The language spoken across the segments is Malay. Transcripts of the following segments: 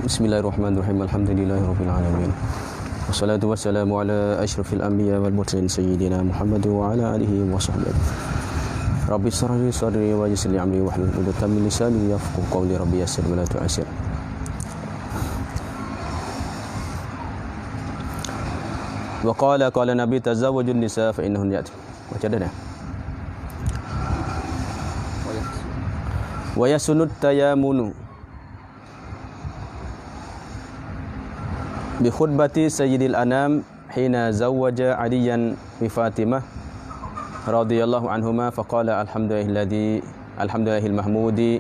Bismillahirrahmanirrahim. Alhamdulillahirabbil alamin. Wassalatu wassalamu ala asyrafil anbiya wal mursalin sayyidina Muhammad wa ala alihi wa sahbihi. Rabbi shrah li sadri wa yassir li amri wahlul 'uqdatam min lisani yafqahu qawli. Rabbi yassir wa la tu'assir. Wa qala Nabi tazawwajun nisa fa innahun ya'ti. Baca dah. Wa yasunut tayamunu bi khutbati sayyidil anam hina zawwaja aliyan bi Fatimah radhiyallahu anhuma faqala alhamdulillahil mahmudi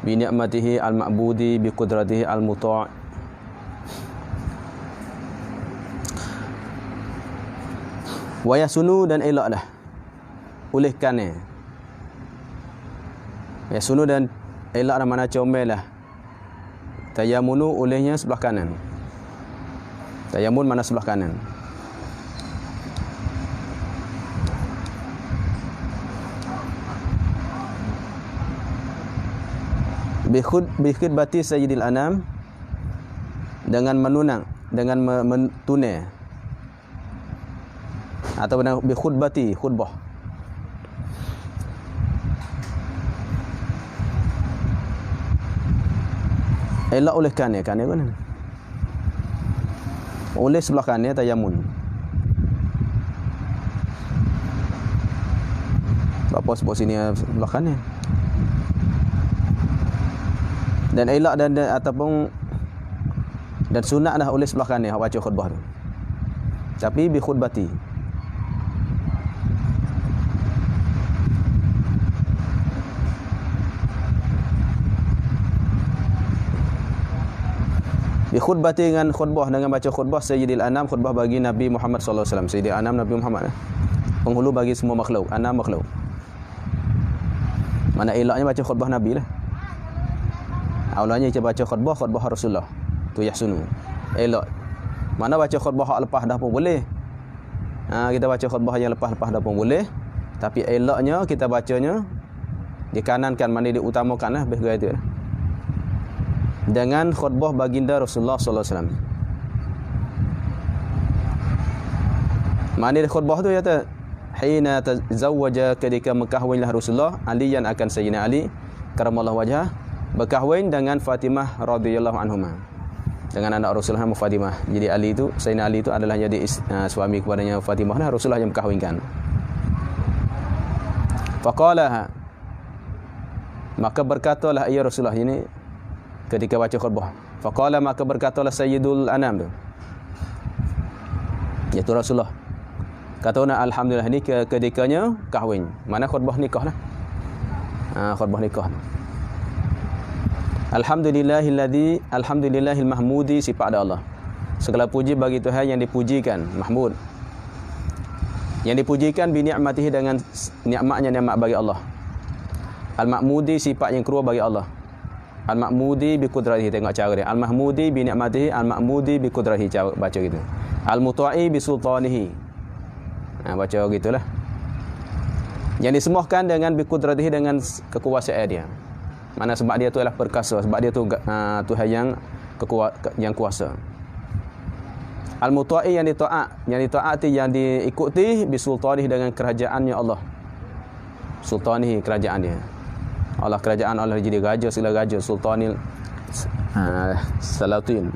bi ni'matihi al ma'budi bi qudratihi al muta'. Wa yasunu, dan eloklah olehkan yasunu dan eloklah mana comellah. Tayamunu olehnya sebelah kanan. Tayamun mana sebelah kanan. Bi khutbati sayyidil anam, dengan menunang, dengan mentunai, atau bi khutbati, khutbah. Elok olehkan kan mana? Oleh sebelah kanan tayamun. Apa sebut sini sebelah kanan. Dan elok dan ataupun dan sunat dah oleh sebelah kanan hak baca khutbah tu. Tapi bi khutbati. Bi khutbati, dengan khutbah, dengan baca khutbah Sayyidil Anam, khutbah bagi Nabi Muhammad sallallahu alaihi wasallam. Sayyidil Anam Nabi Muhammad, penghulu bagi semua makhluk, anam makhluk. Mana eloknya baca khutbah Nabi lah. Aulanya kita baca khutbah Rasulullah. Tu yahsunu. Elok. Mana baca khutbah hak lepas dah pun boleh. Kita baca khutbah yang lepas-lepas dah pun boleh. Tapi eloknya kita bacanya dikanankan, mana diutamakan lah lebih gaya tu. Dengan khutbah baginda Rasulullah sallallahu alaihi wasallam. Mana khutbah tu kata hina tazawwaja, ketika mengkahwinlah Rasulullah aliyan akan Sayyidina Ali karamallahu wajhah, berkahwin dengan Fatimah radhiyallahu anhuma, dengan anak Rasulullah Fatimah. Jadi Ali itu, Sayyidina Ali itu adalah jadi suami kepadanya Fatimah, dan Rasulullah yang berkahwinkan. Faqala, maka berkatalah ia Rasulullah ini ketika baca khutbah. Faqala, maka berkatalah Sayyidul Anam tu, iaitu Rasulullah. Katanya alhamdulillah, ni ketikanya kahwin. Mana khutbah nikah lah. Khutbah nikah. Alhamdulillahil mahmudi, sifat ada Allah. Segala puji bagi Tuhan yang dipujikan, mahmud. Yang dipujikan bi ni'matihi, dengan nikmatnya, nikmat bagi Allah. Al-mahmudi, sifat yang keluar bagi Allah. Al-mahmudi bi qudratihi, tengok cara dia. Al-mahmudi bi ni'matihi, al-mahmudi bi qudratihi, cara baca gitu. Al-muta'i bi sultanihi. Baca gitulah. Yang disemuhkan dengan bi qudratihi, dengan kekuasaan dia. Mana sebab dia tu adalah perkasa, sebab dia tu Tuhan yang kuasa. Al-muta'i, yang ditaati, yang diikuti bi sultanihi, dengan kerajaannya Allah. Sultanihi, kerajaan dia. Allah, kerajaan Allah, jadi raja, segala raja, sultanil salatin.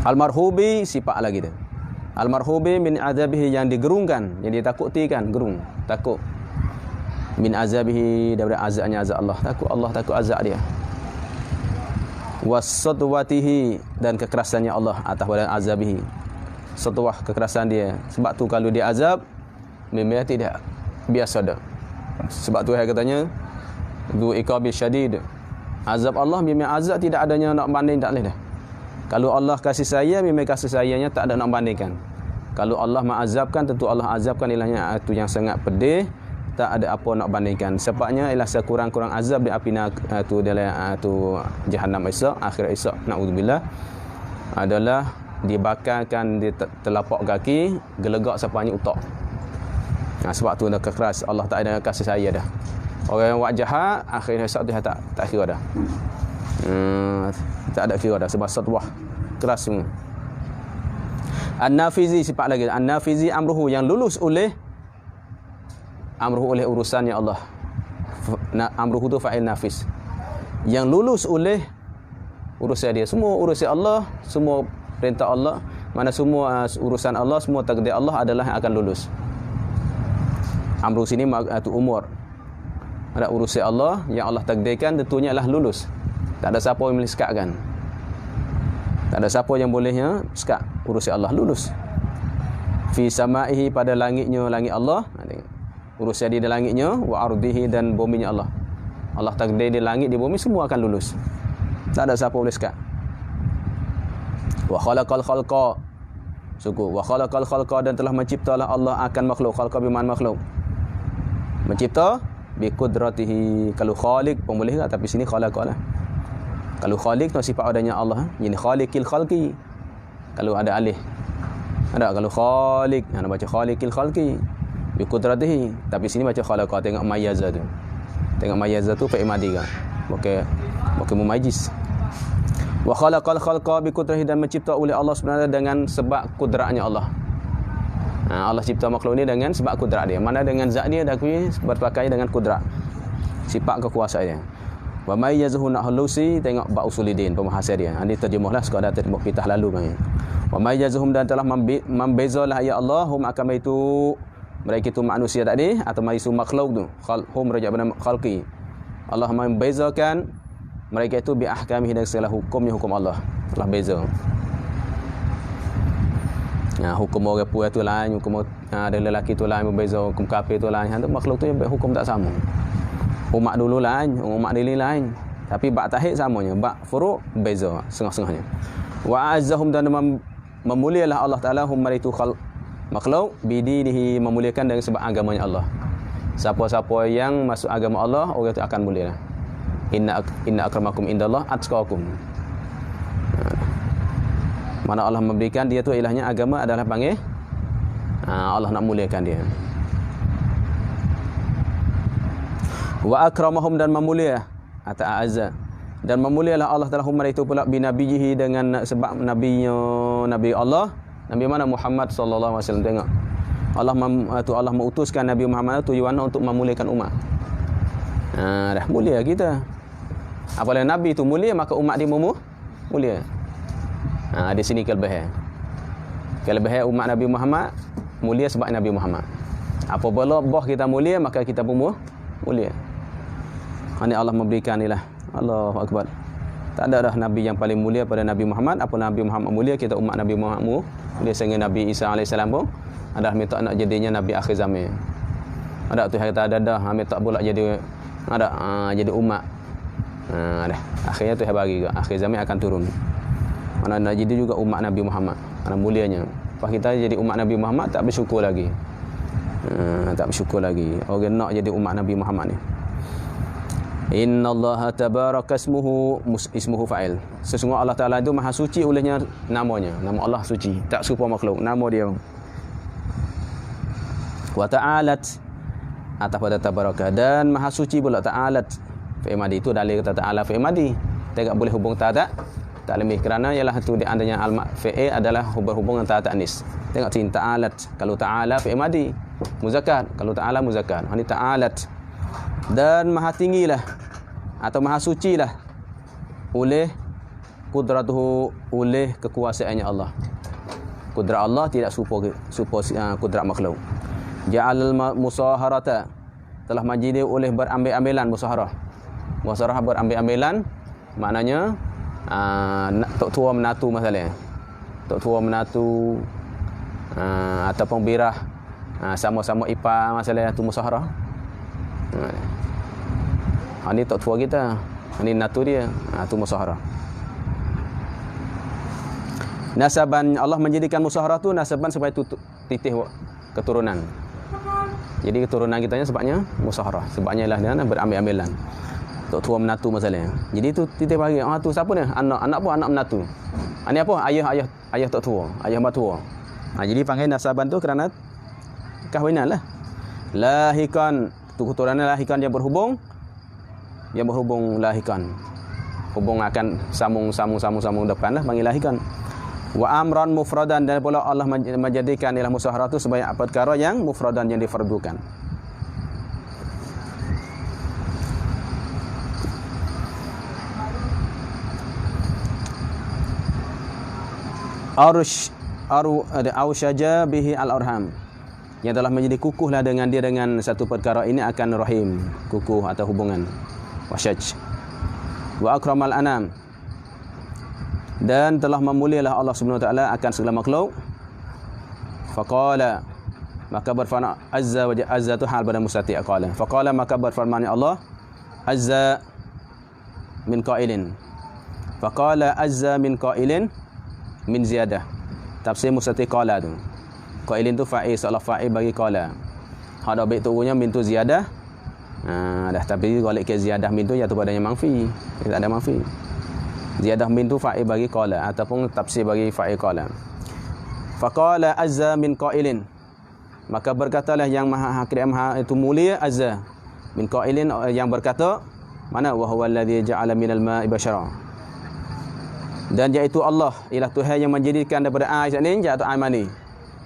Al-marhubi, sifat lagi dia. Al-marhubi min azabihi, yang digerungkan, yang ditakutikan, gerung, takut. Min azabihi, daripada azabnya, azab Allah. Takut Allah, takut azab dia. Was-sadwatihi, dan kekerasannya Allah atas badan azabihi. Sadwah, kekerasan dia. Sebab tu kalau dia azab, memang tidak biasa dah. Sebab tu saya katanya du iqabi syadid. Azab Allah memang azab, tidak adanya nak banding, tak boleh dah. Kalau Allah kasih sayang, memang kasih sayangnya tak ada nak bandingkan. Kalau Allah mengazabkan, tentu Allah azabkan ilahnya itu yang sangat pedih, tak ada apa nak bandingkan. Sebabnya ialah sekurang-kurang azab di api tu dalam tu Jahannam esok, akhirat esok, naudzubillah, adalah dibakarkan di telapak kaki, gelegak sampai utak. Sebab tu dah keras, Allah tak ada kasih saya dah. Orang yang buat jahat, akhirnya esok tu tak kira dah. Tak ada kira dah sebab satwah keras semua. An-nafizi sifat lagi. An-nafizi amruhu yang lulus oleh urusannya Allah. Amruhu tu fa'il nafis. Yang lulus oleh urusan dia. Semua urusan Allah, semua perintah Allah, mana semua urusan Allah, semua takdir Allah adalah yang akan lulus. Amru sini tu umur. Ada urusan Allah yang Allah takdirkan tentunya adalah lulus. Tak ada siapa yang boleh sekatkan. Tak ada siapa yang bolehnya sekat urusan Allah lulus. Fi samaihi pada langitnya langit Allah. Urusan dia di langitnya, wa ardihi dan buminya Allah. Allah takdir di langit di bumi semua akan lulus. Tak ada siapa boleh sekat. Wa khalaqal khalqa. Suku wa khalaqal khalqa dan telah menciptalah Allah akan makhluk. Khalqa biman makhluk. Mencipta bi qudratihi. Kalau khaliq pun boleh tak, tapi sini khalaqa lah. Kalau khaliq tu sifat adanya Allah, ini khaliqil khalqi. Kalau ada alih. Ada kalau khaliq, nak baca khaliqil khalqi bi qudratihi, tapi sini baca khalaqa. Tengok mayyaza tu. Tengok mayyaza tu fa'il madi kan. Pakai mumayyiz. Wa khalaqal khalqa bi qudratihi dan mencipta oleh Allah Subhanahu dengan sebab kudratnya Allah. Allah cipta makhluk ni dengan sebab kudrat dia. Mana dengan zat dia dah berpakai dengan kudrat. Sifat kekuasaan dia. Wa may yazhu nahlusi, tengok ba usulidin pembahasan dia. Ini terjemahlah sekadar terjemah kita lalu kan. Wa may yazhum dan telah membezalah ya Allah hum akan itu mereka itu manusia tadi atau maisu makhluk tu. Hum raja pada khalqi. Allah membezakan mereka itu bi ahkamihi dengan segala hukumnya hukum Allah. Telah beza. Hukum orang puas tu lain, hukum ada lelaki tu lain berbeza, hukum kafir tu lain. Hantu makhluk tu hukum tak sama. Umat dulu lain, umat dili lain. Tapi bab tahid samanya, bab furu' beza setengah-setengahnya. Wa azzahum dan memulialah Allah Taala hum maritu makhluk bidinihi, memuliakan dengan sebab agamanya Allah. Siapa-siapa yang masuk agama Allah, orang itu akan mulia. Inna akramakum indallah atqakum. Mana Allah memberikan dia tu ilahnya agama adalah panggil Allah nak muliakan dia. Wa akramahum dan memulia ata'azza dan memulialah Allah Taala hum itu pula binabiyihi dengan sebab nabinya nabi Allah, nabi mana Muhammad sallallahu alaihi wasallam. Tengok Allah mengutuskan Nabi Muhammad tujuan untuk memuliakan umat. Dah mulia kita. Apabila nabi itu mulia maka umat dia mulia. Di sini kelebihan umat Nabi Muhammad mulia sebab Nabi Muhammad. Apabila boh kita mulia maka kita pun mulia. Ini Allah memberikan inilah. Allahu Akbar. Tak ada dah nabi yang paling mulia pada Nabi Muhammad. Apa Nabi Muhammad mulia, kita umat Nabi Muhammad mulia sehingga Nabi Isa AS pun adalah minta nak jadinya nabi akhir zaman. Ada tu kata ada dah minta pula jadi jadi umat. Dah akhirnya tu bagi juga akhir zaman akan turun. Mana nak jadi juga umat Nabi Muhammad. Mana mulianya. Pas kita jadi umat Nabi Muhammad tak bersyukur lagi. Tak bersyukur lagi. Orang nak jadi umat Nabi Muhammad ni. Innallaha tabaraka ismuhu fa'il. Sesungguhnya Allah Taala itu maha suci olehnya namanya. Nama Allah suci, tak serupa makhluk. Nama dia. Wa ta'alat atas pada tabaraka dan maha suci pula ta'alat. Fi'il madi itu dalil kata ta'ala fi'il madi. Tak boleh hubung tak lebih kerana ialah tu di antaranya al fi'il adalah berhubung dengan ta'anis. Tengok sini ta'alat. Kalau ta'ala fi'il madi muzakkar, kalau ta'ala muzakkar. Ini ta'alat. Dan maha tinggilah atau maha sucilah oleh kudratuhu, oleh kekuasaannya Allah. Kudrat Allah tidak serupa kudrat makhluk. Ja'al musaharata, telah majidi oleh berambil-ambilan musaharah. Musaharah berambil-ambilan maknanya tok tua menatu masalah. Tok tua menatu ataupun birah sama-sama ipar masalah tu musaharah. Ini tok tua kita, ini natu dia, tu musaharah. Nasaban, Allah menjadikan musaharah tu nasaban supaya titih keturunan. Jadi keturunan kitanya sebabnya musaharah, sebabnya lah dia berambil-ambilan. Tok tua menatu masalahnya. Jadi tu titih bagi tu siapa ni? Anak pun anak menatu. Ini apa? Ayah tok tua, ayah mertua. Jadi panggil nasaban tu kerana kahwinan lah. Lahikan tu keturunan lahikan yang berhubung lahikan. hubung akan sambung depan lah mengilahikan. Wa amran mufradan, dan pula Allah menjadikan ilah musyawarah itu sebanyak perkara yang mufradan, yang difardukan. Ausyaja bihi al-arham, yang telah menjadi kukuhlah dengan dia dengan satu perkara ini akan rahim, kukuh atau hubungan. Wasyaj. Wa akramal anam, dan telah memulialah Allah Subhanahu wa taala akan segala makhluk. Faqala, maka berfirman azza wa jalla, azza tu hal pada mustati aqala. Faqala, maka berfirman Allah azza min qailin. Faqala azza min qailin min ziyadah. Tafsir mustati qala tu. Qailin tu fa'il, seolah fa'il bagi qala. Hak dak baik turunnya min tu ziyadah. Dah, tapi kalau ke ziyadah min tu jatuh padanya manfi. Tak ada manfi. Ziyadah min tu fa'il bagi qala ataupun tafsir bagi fa'il qala. Faqala azza min qailin, maka berkatalah yang maha hakir maha itu mulia azza min qailin, yang berkata mana wa huwa alladhi ja'ala minal ma'i bashara, dan iaitu Allah ialah Tuhan yang menjadikan daripada air ni iaitu air mani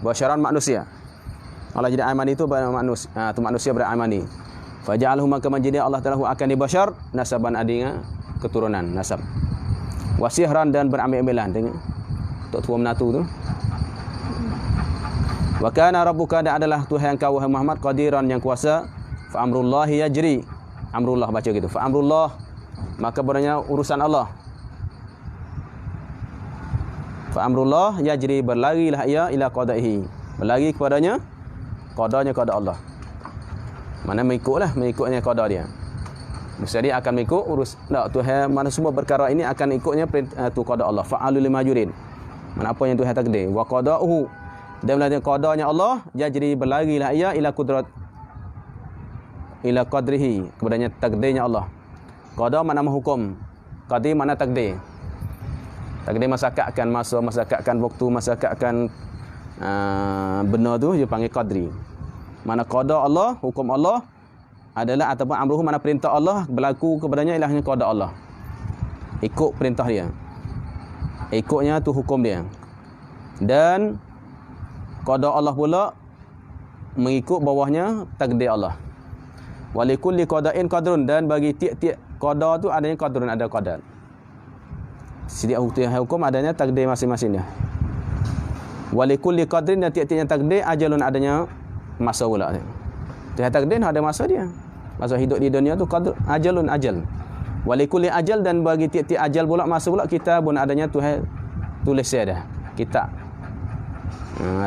basyaran manusia. Allah jadi air mani itu manusia, tu manusia pada air mani. Faja'alahu, maka menjadi Allah Taala akan dibashar nasaban, adanya keturunan nasab. Wasihran, dan berambil-ambilan dengan tok tua menatu tu. Wa kana rabbuka, dan adalah Tuhan kau wahai Muhammad qadiran, yang kuasa. Fa amrullahi yajri, amrullah baca gitu. Fa amrullah, maka beranya urusan Allah. Fa amrullah yajri, berlarilah ia ila qada'ihi, berlari kepadanya qadanya qada Allah. Mana mengikutnya qada dia. Mesti dia akan mengikut urus. Tak, Tuhan mana semua perkara ini akan ikutnya tu qada Allah. Fa'alul lima yurid. Mana apa yang Tuhan takdir. Wa qada'uhu, dan bila qadanya Allah yajri, berlarilah ia ila qudrat, ila qadrihi, kepadanya takdirnya Allah. Qada makna hukum, qadir makna takdir. Takdir masyarakatkan masa, masyarakatkan waktu, masyarakatkan benda tu dia panggil qadri. Mana qada Allah, hukum Allah adalah, ataupun amruhu mana perintah Allah berlaku kepadanya ilahnya qada Allah. Ikut perintah dia. Ikutnya tu hukum dia. Dan qada Allah pula mengikut bawahnya takdir Allah. Walikulli qada'in qadrun, dan bagi tiap-tiap qada tu adanya qadrun, ada qadar. Setiap hukum adanya takdir masing-masingnya. Walikulli qadrin, dan tiap-tiapnya takdir ajalun, adanya masa pula. Tuhan takdir ada masa dia. Masa hidup di dunia tu qadr, ajalun, ajal. Walikulli ajal, dan bagi tiap-tiap ajal pula masa pula kita pun adanya Tuhan tulis dah. Kitab.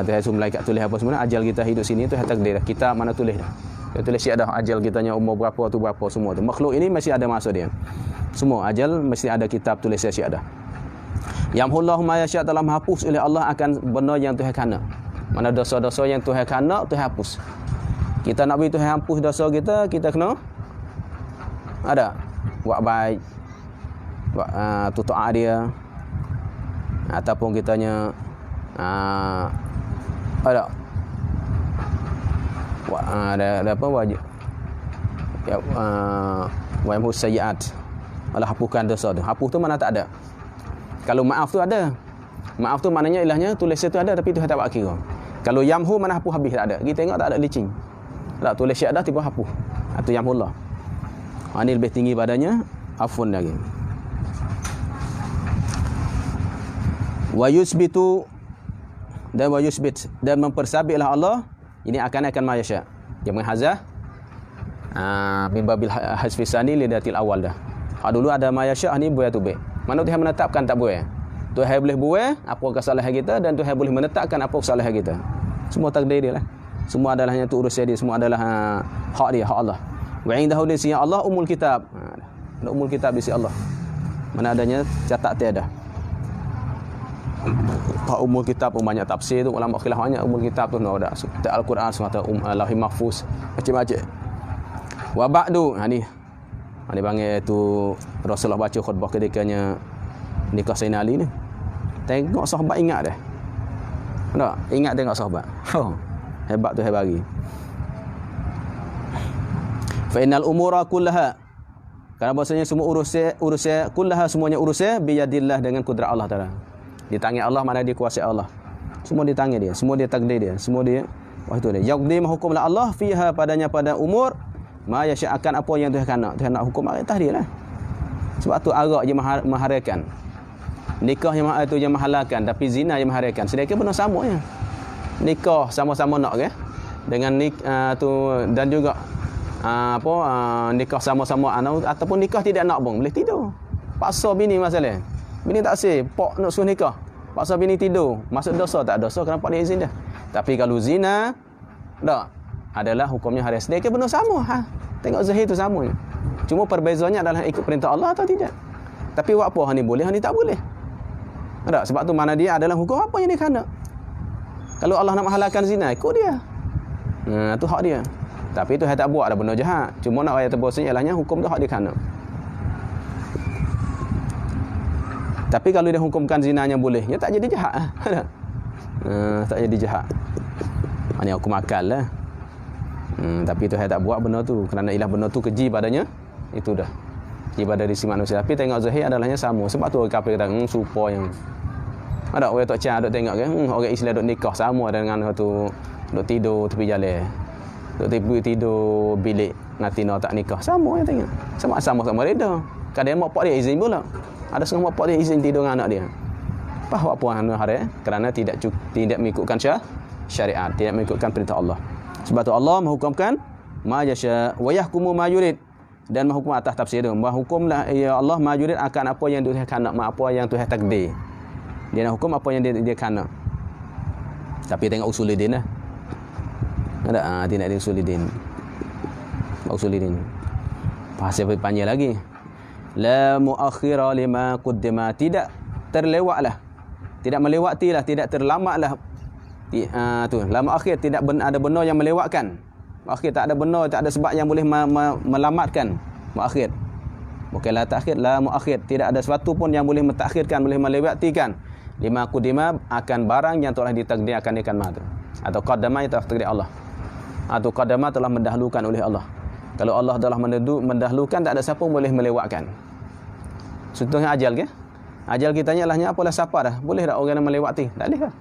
Tuhan suruh malaikat tulis apa semua, ajal kita hidup sini tu takdir dah. Kita mana tulis dah. Dia tulis siap dah ajal kitanya umur berapa tu berapa semua tu. Makhluk ini masih ada masa dia. Semua ajal mesti ada kitab tulis siap dah. Yamhullahu ma yasha, telah menghapus oleh Allah akan benda yang Tuhan kana. Mana dosa-dosa yang Tuhan kana, Tuhan hapus. Kita nak bagi Tuhan hapus dosa kita, kita kena ada buat baik, buat tutu'ah dia, ataupun kitanya ada ada apa wajib ya, wa yamhus sayyi'at, Allah hapuskan dosa tu. Hapus tu mana tak ada. Kalau maaf tu ada. Maaf tu maknanya ilahnya tulis tu ada, tapi Tuhan tak buat kira. Kalau yamhu mana hapus habis, tak ada. Kita tengok tak ada licin. Tak tulis syak dah tiba hapus. Itu yamhullah. Ini lebih tinggi badannya, afun lagi. Wa yusbitu, dan wa yusbit, dan mempersabitlah Allah ini akan ma yasha. Dia menghazah min babil hasfisani lidatil awal dah. Dulu ada ma yasha, ni buaya tu baik. Mana Tuhan menetapkan tak boleh. Tuhan boleh buat apa kesalahan kita, dan Tuhan boleh menetapkan apa kesalahan kita. Semua takdir dia lah. Semua adalah hanya tu urusan dia, semua adalah hak dia, hak Allah. Wa indahu di sisi Allah umul kitab. Ada umul kitab di sisi Allah. Mana adanya catat tiada. Hak umul kitab pun banyak tafsir tu, ulama khilaf banyak umul kitab tu ada Al-Quran semata Lauhul Mahfuz macam-macam. Wa ba'du, ni dia panggil tu Rasulullah baca khutbah ketikanya nikah Sayyidina Ali ni. Tengok sahabat ingat dah. Tak? Ingat tengok sahabat. Hebat tu hebat bagi. Fa innal umura kullaha, Kerana bahasanya semua urusnya kullaha semuanya urusnya biyadillah dengan kudrat Allah Taala. Di tangan Allah, mana dia kuasa Allah. Semua di tangan dia, semua dia takdir dia, semua dia itu dia. Yaqdi hukumlah Allah fiha padanya pada umur ma yasha akan apa yang Tuhan nak. Tuhan nak hukum atas dia lah. Sebab tu arak je maharakan. Nikah yang itu yang mahalalkan, tapi zina yang maharakan. Sedekah benar sama je. Nikah sama-sama nak ke? Dengan tu dan juga nikah sama-sama anak ataupun nikah tidak nak pun boleh tidur. Paksa bini masalah. Bini tak sah, pak nak suruh nikah. Paksa bini tidur. Masuk dosa tak dosa kerana pak dia izin dah. Tapi kalau zina tak adalah hukumnya haram. Sedekah benar sama. Tengok zahir tu sama je. Cuma perbezaannya adalah ikut perintah Allah atau tidak. Tapi buat apa ni boleh, ni tak boleh. Tak? Sebab tu mana dia adalah hukum apa yang dia kena. Kalau Allah nak menghalalkan zina, ikut dia. Tu hak dia. Tapi itu saya tak buat dah benda jahat. Cuma nak ayat terbosnya ialah hukum tu hak dia kena. Tapi kalau dia hukumkan zinanya boleh, dia tak jadi jahat. Tak jadi jahat. Ini hukum akal lah. Tapi itu saya tak buat benda tu. Kerana ialah benda tu keji padanya. Itu dah. Ibadah di si manusia. Tapi tengok zahir adalahnya sama. Sebab tu orang kafir kata, supo yang ada orang tak cah duk tengok ke, orang Islam duk nikah sama dengan tu duk tidur tepi jalan. Duk tidur bilik natina tak nikah. Sama yang tengok. Sama-sama reda. Kadang mak pak dia izin pula. Ada setengah mak pak dia izin tidur dengan anak dia. Apa anu haram? Kerana tidak mengikutkan syariat, tidak mengikutkan perintah Allah. Sebab tu Allah menghukumkan ma yasha wa yahkumu ma yurid. Dan menghukum atas tafsir dia. Menghukumlah ya Allah ma yurid akan apa yang Tuhan nak, apa yang Tuhan takdir. Dia nak hukum apa yang dia kana. Tapi tengok usuluddin lah. Ada dia nak ada usuluddin. Usuluddin. Bahasa panjang lagi. La muakhira lima qaddama, tidak terlewatlah. Tidak melewatilah, tidak terlamatlah. Tu, la muakhir tidak ada benar yang melewatkan. Muakhir tak ada benar, tak ada sebab yang boleh melamatkan. Muakhir. Bukanlah takhir, la muakhir, tidak ada sesuatu pun yang boleh mentakhirkan, boleh melewatikan lima qudima akan barang yang telah ditakdirkan ikan mah tu. Atau qaddama itu takdir Allah. Atau qaddama telah mendahulukan oleh Allah. Kalau Allah telah mendahulukan, tak ada siapa boleh melewatkan. Contohnya ajal ke? Ajal kita nyalahnya apalah siapa dah? Boleh tak orang yang melewati? Tak boleh dah.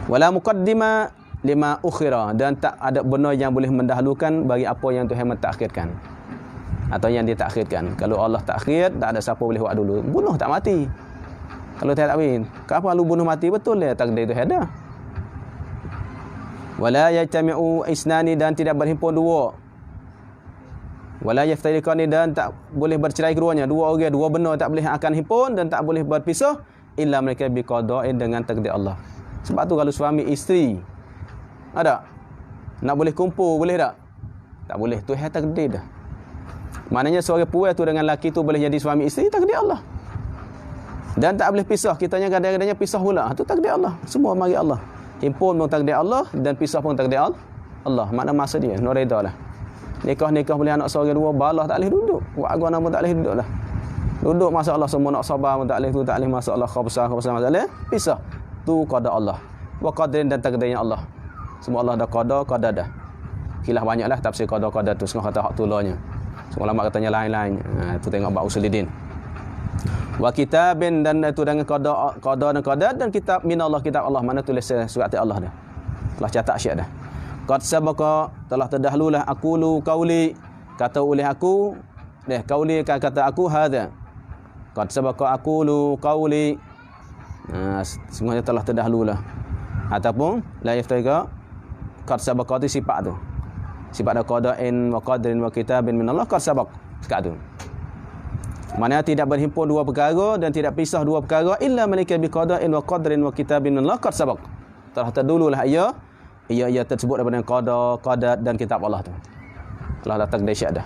Wala muqaddima lima ukhira, dan tak ada benar yang boleh mendahulukan bagi apa yang Tuhan mentakhirkan atau yang ditakhirkan. Kalau Allah takhir, tak ada siapa boleh buat dulu. Bunuh tak mati. Kalau tak win, kenapa lu bunuh mati betul dia takdir itu ada. Wala yajtami'u isnani, dan tidak berhimpun dua. Wala yaftariqani, dan tak boleh bercerai keduanya. Dua orang, dua benar tak boleh akan himpun dan tak boleh berpisah illa mereka biqada'in, dengan takdir Allah. Sebab tu kalau suami isteri ada nak boleh kumpul, boleh tak? Tak boleh. Tuhan takdir dah. Maknanya seorang puan tu dengan lelaki tu boleh jadi suami isteri, takdir Allah. Dan tak boleh pisah. Kitanya kadang-kadangnya pisah pula. Itu takdir Allah. Semua mari Allah. Himpun pun takdir Allah dan pisah pun takdir Allah. Makna masa dia. No reda lah. Nikah boleh anak seorang dua, balah tak boleh duduk. Buat agama pun tak boleh duduk lah. Duduk masalah semua nak sabar pun tak boleh. Tu tak boleh masalah khabsah masalah. Pisah. Tu qada Allah. Wa qadrin, dan takdirnya Allah. Semua Allah dah qada dah. Khilaf banyaklah tafsir qada tu. Semua kata hak tulanya. Semua ulama katanya lain-lain. Tu tengok bab usuluddin. Wa kitabin, dan itu dengan qada dan kitab minallah, kitab Allah, mana tulis surat Allah dah. Telah catat syiat dah. Qad sabaqa, telah terdahululah aqulu qauli, kata oleh aku, qauli kata aku hadza. Qad sabaqa aqulu qauli. Semuanya telah terdahululah. Ataupun la yaftariqa, qad sabaqa tu sifat tu. Sifat qada'in wa qadrin wa kitabin minallah qad sabaq. Sekat tu. Mana tidak berhimpun dua perkara dan tidak pisah dua perkara illa malika bi qada'in wa qadrin wa kitabin minallah qad sabaq. Telah terdahululah ia tersebut daripada qada dan kitab Allah tu. Telah datang dahsyat dah.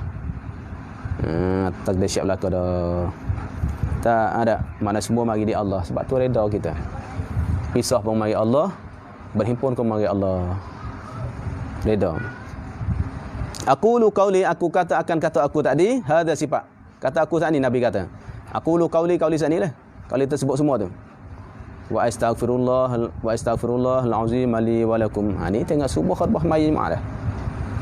Takdir syiap belaka dah. Tak ada. Mana semua mari di Allah. Sebab tu reda kita. Pisah pun mari Allah, berhimpun pun mari Allah. Reda. Aqulu qauli, aku kata akan kata aku tadi, hadza sifat. Kata aku saat ni Nabi kata. Aqulu qauli saat ni lah. Qauli tersebut semua tu. Wa astaghfirullah al-azim li wa lakum. Ni tengok subuh khutbah majlis dah.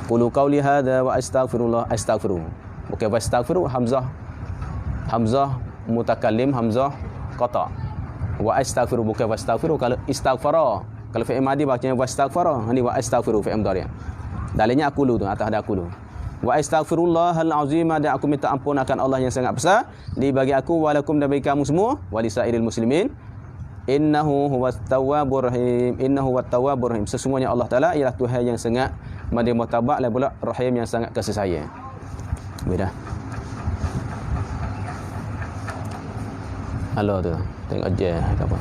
Qulu qauli hadza wa astaghfirullah, astaghfiru. Bukan wastaghfiru, hamzah mutakallim, hamzah qata. Wa astaghfiru bukan wastaghfiru. Kalau istaghfara, kalau fi'il madi bacanya wastaghfara, ini wa astaghfiru fi'il mudhari'. Dalilnya aqulu tu, atas ada aqulu. Wa astaghfirullahal azim, dan aku minta ampun akan Allah yang sangat besar di bagi aku, walakum dan bagi kamu semua, walisairil muslimin. Innahu huwat tawwabur rahim. Innahu huwat tawwabur rahim. Sesungguhnya Allah Taala ialah Tuhan yang sangat Maha Tabak dan pula Rahim yang sangat kasih sayang. Beda. Halo tu. Tengok je apa.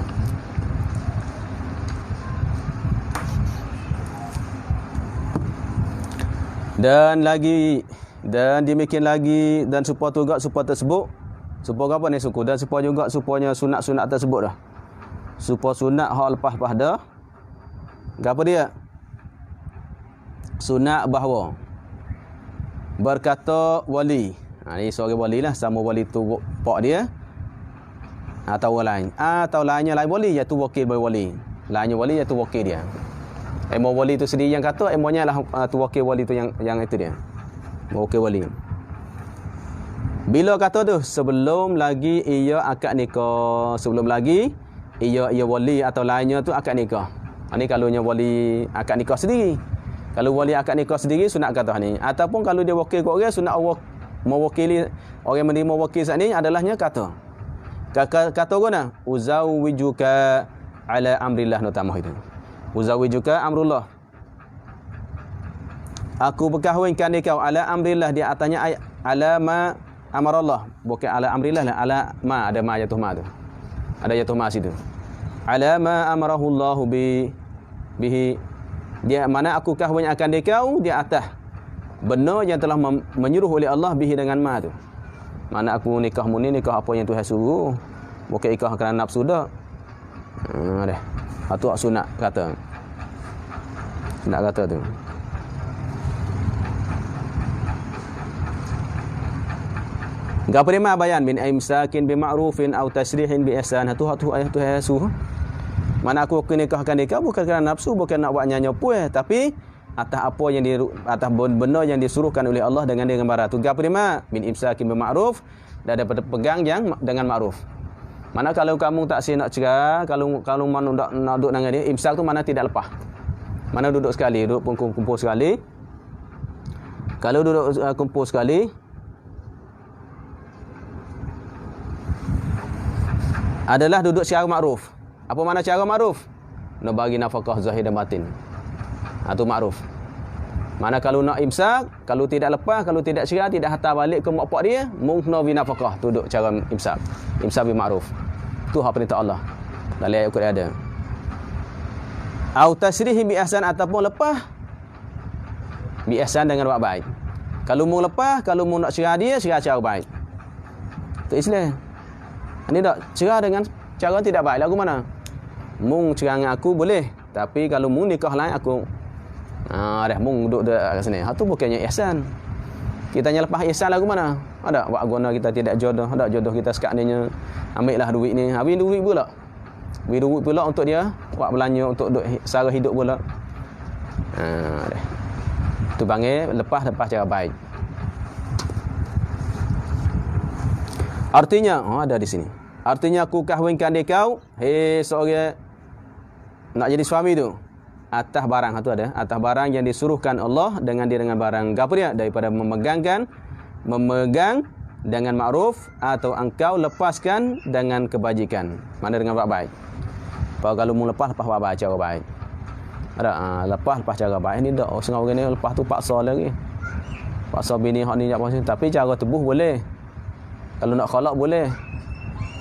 Dan demikian lagi, dan supaya tu juga supaya tersebut, supaya apa ni suku, dan supaya juga supaya sunat-sunat tersebut dah. Supaya sunat hak lepas-lepas dah. Apa dia? Sunat bahawa berkata wali. Ni seorang wali lah, sama wali tu pak dia atau orang lain. Atau lainnya lain wali, iaitu wakil bagi wali. Lainnya wali iaitu wakil dia. Emo wali tu sendiri yang kata, emonya lah tu wakil wali tu yang itu dia. Wakil wali. Bila kata tu sebelum lagi ia akad nikah, sebelum lagi ia wali atau lainnya tu akad nikah. Ini kalau nya wali akad nikah sendiri. Kalau wali akad nikah sendiri sunat kata ni. Ataupun kalau dia wakil kat orang, sunat mewakili orang menerima wakil saat ni adalahnya kata. Kata guna uzawijuka ala amrillah, notamah itu. Uzawijuka amrullah. Aku berkahwinkan kau ala amrillah, di atasnya ala ma amarallah, bukan ala amrillah lah, ala ma, ada ma jatuh ma tu. Ada jatuh ma situ. Ala ma amarahullahu bihi. Dia mana aku kahwin akan kau di atas benar yang telah menyuruh oleh Allah bihi dengan ma tu. Mana aku nikah mu ni nikah apa yang Tuhan suruh, bukan nikah kerana nafsu dak. Dah. Itu sunat kata. Sunat kata tu. Gapo dia bayan min imsakin bi ma'rufin aw tasrihin bi ihsan. Tu ayat tu suruh. Mana aku nikahkan dia bukan kerana nafsu, bukan nak buat nyanyi puas, tapi atas apa yang atas benda yang disuruhkan oleh Allah dengan barat. Tu gapo dia min imsakin bi ma'ruf, dan daripada pegang yang dengan ma'ruf. Mana kalau kamu tak nak cerai, kalau mana nak duduk dengan dia, imsak tu mana tidak lepas. Mana duduk sekali, duduk pun kumpul sekali. Kalau duduk kumpul sekali, adalah duduk secara makruf. Apa makna cara makruf? Nak bagi nafkah zahir dan batin. Itu makruf. Mana kalau nak imsak, kalau tidak lepas, kalau tidak cerai, tidak hantar balik ke mak pak dia, mungkna bi nafkah, duduk cara imsak. Imsak bi makruf. Tu hak perintah Allah. Dalam ayat Quran ada. Au tasrihi bi ihsan, ataupun lepas bi ihsan dengan buat baik. Kalau mu lepas, kalau mu nak cerai dia, cerai cara baik. Tu Islam. Ini tak cerai dengan cara tidak baik lagu mana? Mung cerai dengan aku boleh, tapi kalau mung nikah lain aku dah mung duduk kat sini. Ha tu bukannya ihsan. Kita tanya lepas ihsan lagu mana? Ada buat guna kita tidak jodoh, ada jodoh kita sekadanya ambillah duit ni. Habis duit pula. Beri duit pula untuk dia buat belanja untuk sara hidup pula. Dah. Tu panggil lepas cara baik. Artinya, ada di sini. Artinya aku kahwinkan dia kau, seorang nak jadi suami tu, atas barang tu ada, atas barang yang disuruhkan Allah dengan barang apa dia? Daripada memegang dengan ma'ruf, atau engkau lepaskan dengan kebajikan. Mana dengan buat baik. Kalau mu lepas buat baik, cara baik. Ada lepas cara baik ni dak. Setengah orang ni lepas tu paksa lagi. Paksa bini hak ni apa sini, tapi cara tubuh boleh. Kalau nak khalak boleh.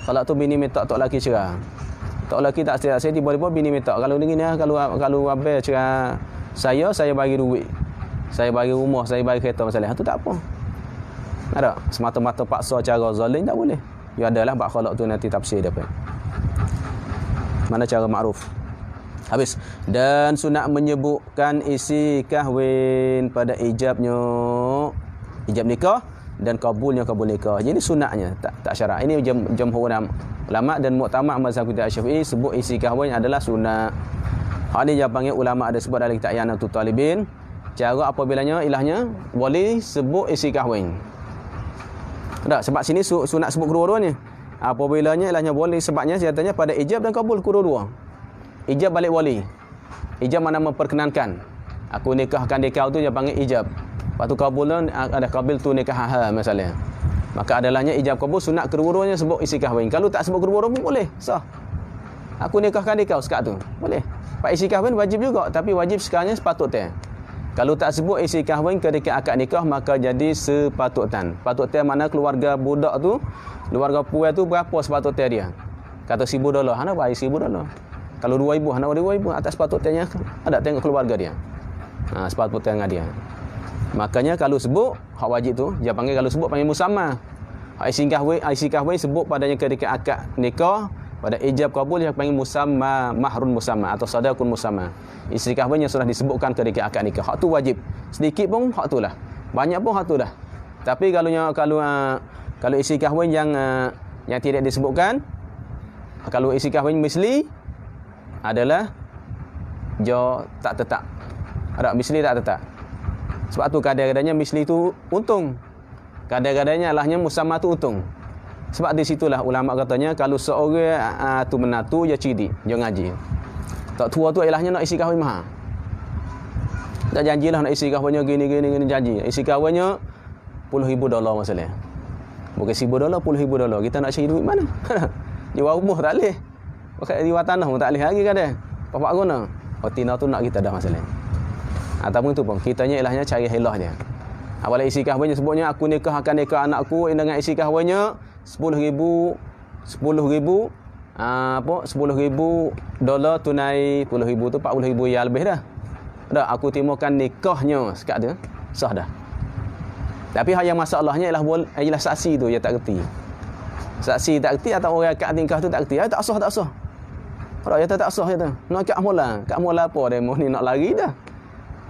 Khalak tu bini minta tok laki cerai. Tok laki tak sedia, saya tiba-tiba bini minta. Kalau begini kalau abang cerai saya bagi duit. Saya bagi rumah, saya bagi kereta masalah. Tu tak apa. Ada semata-mata paksa cara zalim tak boleh. Ya adalah bab khalak tu nanti tafsir dia apa. Mana cara makruf. Habis. Dan sunat menyebutkan isi kahwin pada ijab nikah dan kabul nikah. Jadi sunatnya tak syarat. Ini jumhur ulama dan muktamad mazhab kita Syafi'i sebut isi kahwin adalah sunat. Hal ni yang panggil ulama ada sebut dalam kitab Yanatul Talibin. Cara apabilanya ilahnya wali sebut isi kahwin. Tak, sebab sini sunat sebut kedua-duanya. Apabila ilahnya boleh, sebabnya saya tanya pada ijab dan kabul kedua-dua. Ijab balik wali. Ijab mana memperkenankan. Aku nikahkan dia kau tu dia panggil ijab. Lepas tu kabul ada kabil tu nikah misalnya. Maka adalahnya ijab kabul sunat kedua-duanya sebut isi kahwin. Kalau tak sebut kedua-dua pun boleh. Sah. Aku nikahkan dia kau sekat tu. Boleh. Pak isi kahwin wajib juga, tapi wajib sekarangnya sepatutnya. Kalau tak sebut isi kahwin ketika akad nikah maka jadi sepatutan. Patutnya mana keluarga budak tu, keluarga puai tu berapa sepatutnya dia? Kata $1,000. Hana bayar $1,000. Kalau $2,000, hana $2,000 atas sepatutnya ada tengok keluarga dia. Sepatutnya dengan dia. Makanya kalau sebut hak wajib tu, dia panggil kalau sebut panggil musamma. Hak isi kahwin sebut padanya ketika akad nikah, pada ijab kabul dia panggil musamma, mahrun musamma atau sadaqun musamma. Isi kahwin yang sudah disebutkan ketika akad nikah. Hak tu wajib. Sedikit pun hak tu lah. Banyak pun hak tu dah. Tapi kalau isi kahwin yang tidak disebutkan, kalau isi kahwin misli adalah jo tak tetap. Ada misli tak tetap. Sebab tu kadang-kadangnya misli tu untung. Kadang-kadangnya alahnya musamma tu untung. Sebab di situlah ulama katanya kalau seorang tu menatu dia ciri, dia ngaji. Tak tua tu ilahnya nak isi kahwin mahal. Tak janjilah nak isi kahwinnya gini janji. Isi kahwinnya $10,000 masalah. Bukan $1,000, $10,000. Kita nak cari duit mana? Jiwa rumah tak boleh. Pakai jiwa tanah pun tak boleh lagi kadang. Bapak guna. Oh tina tu nak kita dah masalah. Ataupun tu pun kitanya ilahnya cari hilah dia. Apabila isi kahwinnya sebutnya aku akan nikah anakku dengan isi kahwinnya $10,000 $10,000 tunai, $10,000 tu $40,000 yang lebih dah. Dah aku timukan nikahnya sekat tu sah dah. Tapi yang masalahnya ialah saksi tu dia tak reti. Saksi tak reti atau orang akad nikah tu tak reti. Tak sah. Orang kata tak sah dia tu. Nak akad mula. Akad mula apa demo ni nak lari dah.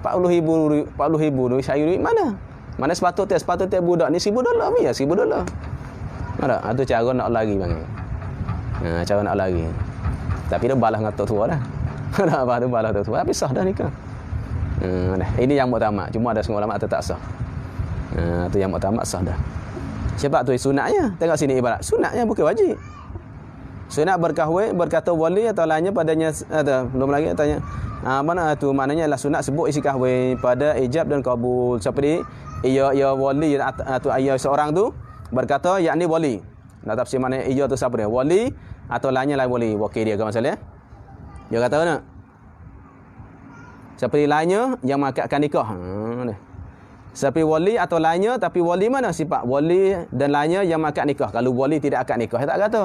$40,000 tu cari duit mana? Mana sepatutnya budak ni $1,000 ya $1,000. Ada, itu cara nak lari bang. Cara nak lari. Tapi dia balas dengan tok tua dah. Dah balas tok tua. Tapi sah dah nikah. Ini yang muktamad. Cuma ada setengah ulama tak sah. Tu yang muktamad sah dah. Sebab tu sunatnya. Tengok sini ibarat. Sunatnya bukan wajib. Sunat berkahwin, berkata wali atau lainnya padanya belum lagi tanya. Mana tu maknanya adalah sunat sebut isi kahwin pada ijab dan kabul. Seperti ia wali atau ayah seorang tu berkata yakni wali. Nak tafsir mana ia tu siapa dia? Wali atau lainnya lain wali. Wakil dia ke masalah. Dia kata nak. Seperti lainnya yang mengakadkan nikah. Seperti wali atau lainnya, tapi wali mana sifat wali dan lainnya yang mengakad nikah. Kalau wali tidak akad nikah, dia tak kata.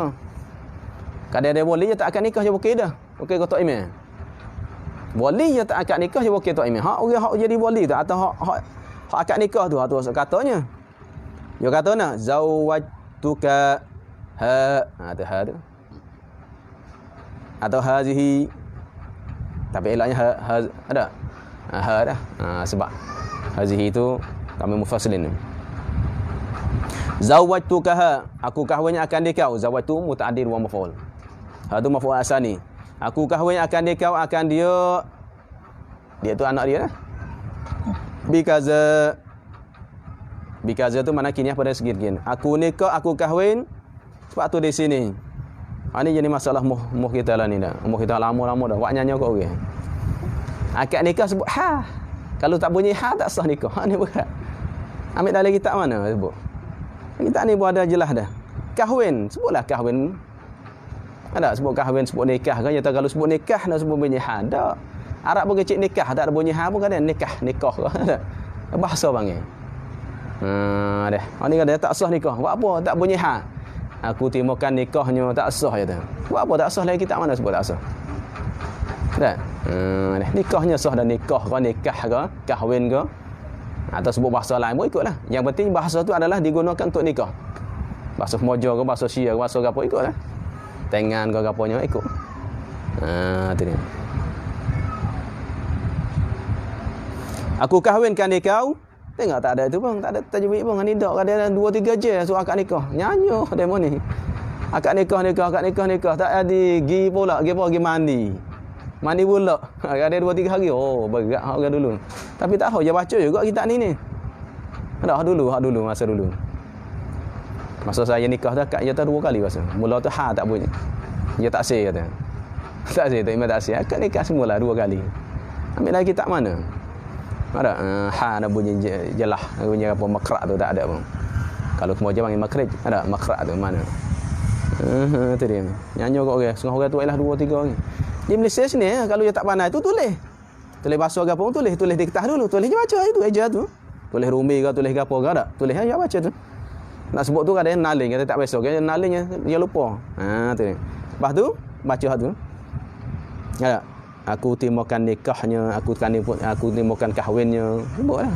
Kadang ada wali dia tak akad nikah, dia wakil dah. Wakil kata imam. Wali dia tak akad nikah, dia wakil kata imam. Orang hak jadi wali tu atau hak akad nikah tu atau katanya. Dia kata nak zawajtuka tu tu. Atau hazihi. Tapi elaknya ada. Dah. Sebab hazihi tu kami mufassilin. Zawajtuka aku kahwin akan dikau. Zawajtu mutaaddid wa maf'ul. Tu maf'ul asani. Aku kahwin akan dikau akan dia tu anak dia lah. Bikaza tu mana kini pada segini. Aku nikah, aku kahwin. Sebab tu di sini. Ini jadi masalah muh kita lah ni dah. Muh kita lama-lama dah. Wak nyanyi kau orang. Akad nikah sebut ha. Kalau tak bunyi ha tak sah nikah. Ni berat. Ambil dalam kitab mana sebut. Kitab ni pun ada jelas dah. Kahwin, sebutlah kahwin. Ada sebut kahwin, sebut nikah kan. Kalau sebut nikah nak sebut bunyi ha. Tak. Arab pun kecil nikah, tak ada bunyi ha pun kan nikah ke. Bahasa panggil. Dah. Ni kata tak sah nikah. Buat apa tak bunyi ha? Aku timukan nikahnya tak sah kata. Buat apa tak sah lagi kitab mana sebut tak sah? Dah. Nikahnya sah dan nikah ke, kahwin ke atau sebut bahasa lain pun ikutlah. Yang penting bahasa tu adalah digunakan untuk nikah. Bahasa Mojo ke, bahasa Syia ke, bahasa apa ikutlah. Tengan ke apanya ikut. Tu dia. Aku kahwinkan dia kau. Tengok tak ada tu bang, tak ada tajwid bang. Ni dak ada 2-3 je suruh akad nikah. Nyanyo demo ni. Akad nikah. Tak ada gi pula, gi mandi. Mandi pula. Ada 2-3 hari. Oh, berat hak dulu. Tapi tak tahu dia baca juga kitab ni. Dah dulu masa dulu. Masa saya nikah dah, akad dia tu 2 kali rasa. Mula tu tak bunyi. Dia tak say kata. Tak say, tak iman tak say. Akad nikah semula 2 kali. Ambil lagi tak mana. Ada dah bunyi jelah, bunyi apa makrak tu tak ada pun. Kalau semua je panggil makhraj, ada makrak tu mana. Tu dia. Nyanyi kat orang, setengah orang tu ialah 2 3 orang. Di Malaysia sini kalau dia tak pandai tu tulis. Tulis bahasa apa pun tulis di kertas dulu, tulis je baca itu eja tu. Tulis rumi ke tulis gapo ke tak? Tulis aja baca tu. Nak sebut tu kan dia naling, kata tak biasa, kan nalingnya dia lupa. Tu dia. Lepas tu baca tu. Ya. Aku timakan nikahnya, aku timakan kahwinnya. Sebutlah.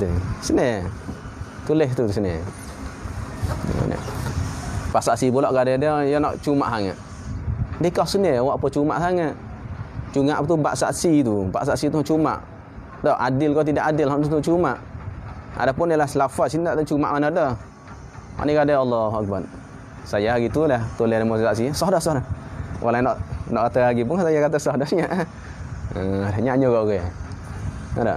Tu. Sini. Tulis tu sini. Pas saksi pula kan dia nak cuma sangat. Nikah sini awak apa cuma sangat. Cuma tu bab saksi tu. Bab saksi tu cuma. Tak adil kau tidak adil hang tu cuma. Adapun ialah lafaz sini tak cuma mana dah. Ani kata Allahu akbar. Saya gitulah tulis nama saksi. Sah dah. Walau nak kata lagi pun saya kata sah dah nya. Nyanyi kau ke. Ada.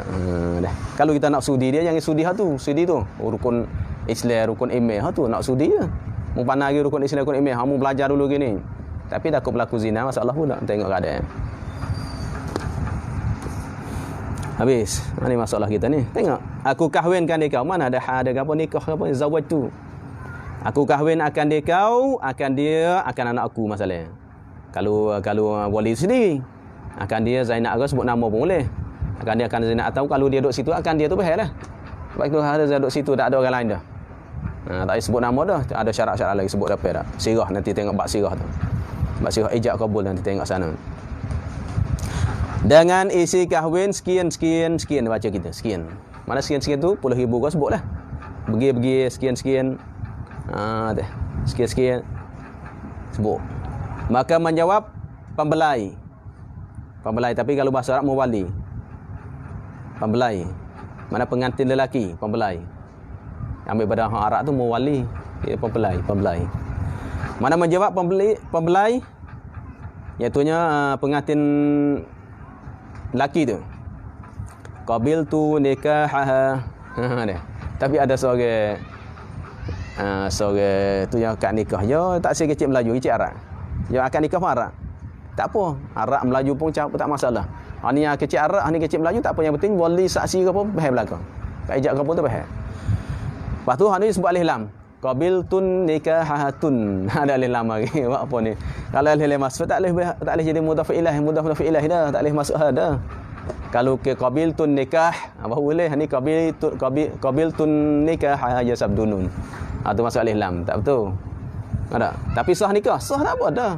Dah. Kalau kita nak sudi dia jangan sudi tu. Sudi tu rukun Islam, rukun iman tu nak sudi je. Mu pandai lagi rukun Islam, rukun iman. Kamu belajar dulu gini. Tapi takut berlaku zina masalah pula tengok keadaan. Habis. Ini masalah kita ni. Tengok. Aku kahwinkan dia kau. Mana ada apa nikah apa zawaj tu. Aku kahwin akan dia kau, akan dia akan anak aku masalahnya. Kalau wali sendiri akan dia Zainab ke sebut nama pun boleh. Akan dia akan Zainab atau kalau dia duduk situ akan dia tu bahaya lah. Sebab itu ada duduk situ tak ada orang lain dah. Tak payah sebut nama dah. Ada syarat-syarat lagi sebut apa dah. Sirah nanti tengok bab sirah tu. Bab sirah ijab kabul nanti tengok sana. Dengan isi kahwin sekian baca kita sekian. Mana sekian tu 10,000 kau sebutlah. Pergi sekian. Sekian sebut. Maka menjawab pembelai tapi kalau bahasa Arab mewali. Pembelai. Mana pengantin lelaki, pembelai. Ambil pada orang Arab tu mewali, dia pembelai. Mana menjawab pembelai iaitunya pengantin lelaki tu. Qabil tu nikah tapi ada seorang tu yang akad nikah je tak si kecil Melayu, kecil Arab. Yang akan nikah pun Arab. Tak apa, Arab Melayu pun tak masalah. Ni yang kecil Arab, ni kecil Melayu tak apa, yang penting wali saksi ke apa bahaya belakang. Kat ijab ke apa tu bahaya. Lepas tu ni sebut alif lam. Qabiltun nikahatun. Ada alif lam lagi. Buat apa ni? Kalau alif lam masuk tak boleh jadi mudhaf ilaih dah, tak boleh masuk ada. Kalau ke qabiltun nikah, apa boleh? Ni qabiltun nikah aja sabdunun. Tu masuk alif lam, tak betul. Ada. Tapi sah nikah, sah tak apa dah.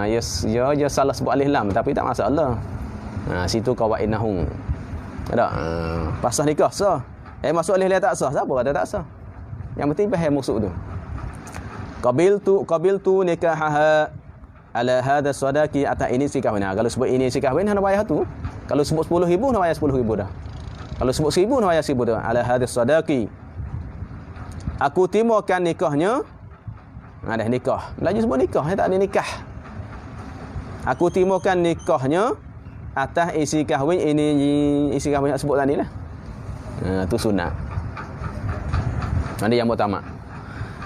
Ya salah sebut alif lam tapi tak masalah. Situ qawaidnahum. Ada. Pasal nikah sah. Masuk alif lam tak sah. Siapa kata tak sah? Yang penting faham maksud tu. Qabiltu nikahaha ala hadha sadaqi atas ini si kahwin. Kalau sebut ini si kahwin nak bayar tu. Kalau sebut 10,000 nak bayar 10,000 dah. Kalau sebut 1,000 nak bayar 1,000 dah. Ala hadha sadaqi. Aku timakan nikahnya. Dah nikah. Melayu sebut nikah, tak ada nikah. Aku timakan nikahnya atas isi kahwin ini isi kahwin yang sebut tadi lah. Tu sunat. Ini yang utama.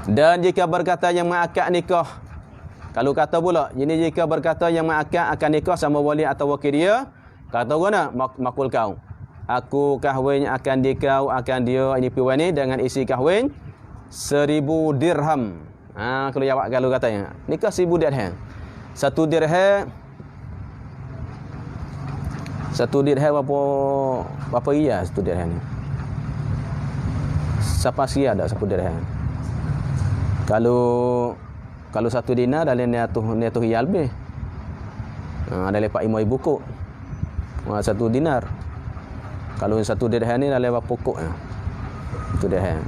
Dan jika berkata yang mengakad nikah, kalau kata pula, ini jika berkata yang mengakad akan nikah sama wali atau wakil dia, kata guna makul kau. Aku kahwin akan dikau akan dia ini piwan ni dengan isi kahwin 1,000 dirham. Kalau katanya nikah 1,000 dirham. Satu dirham berapa riyal satu dirham ni? Siapa sia ada satu dirham? Kalau 1 dinar dalam 900 riyal lebih. Ada lepas 5,000 kok. 1 dinar. Kalau 1 dirham ni dalam berapa kok? 1 dirham.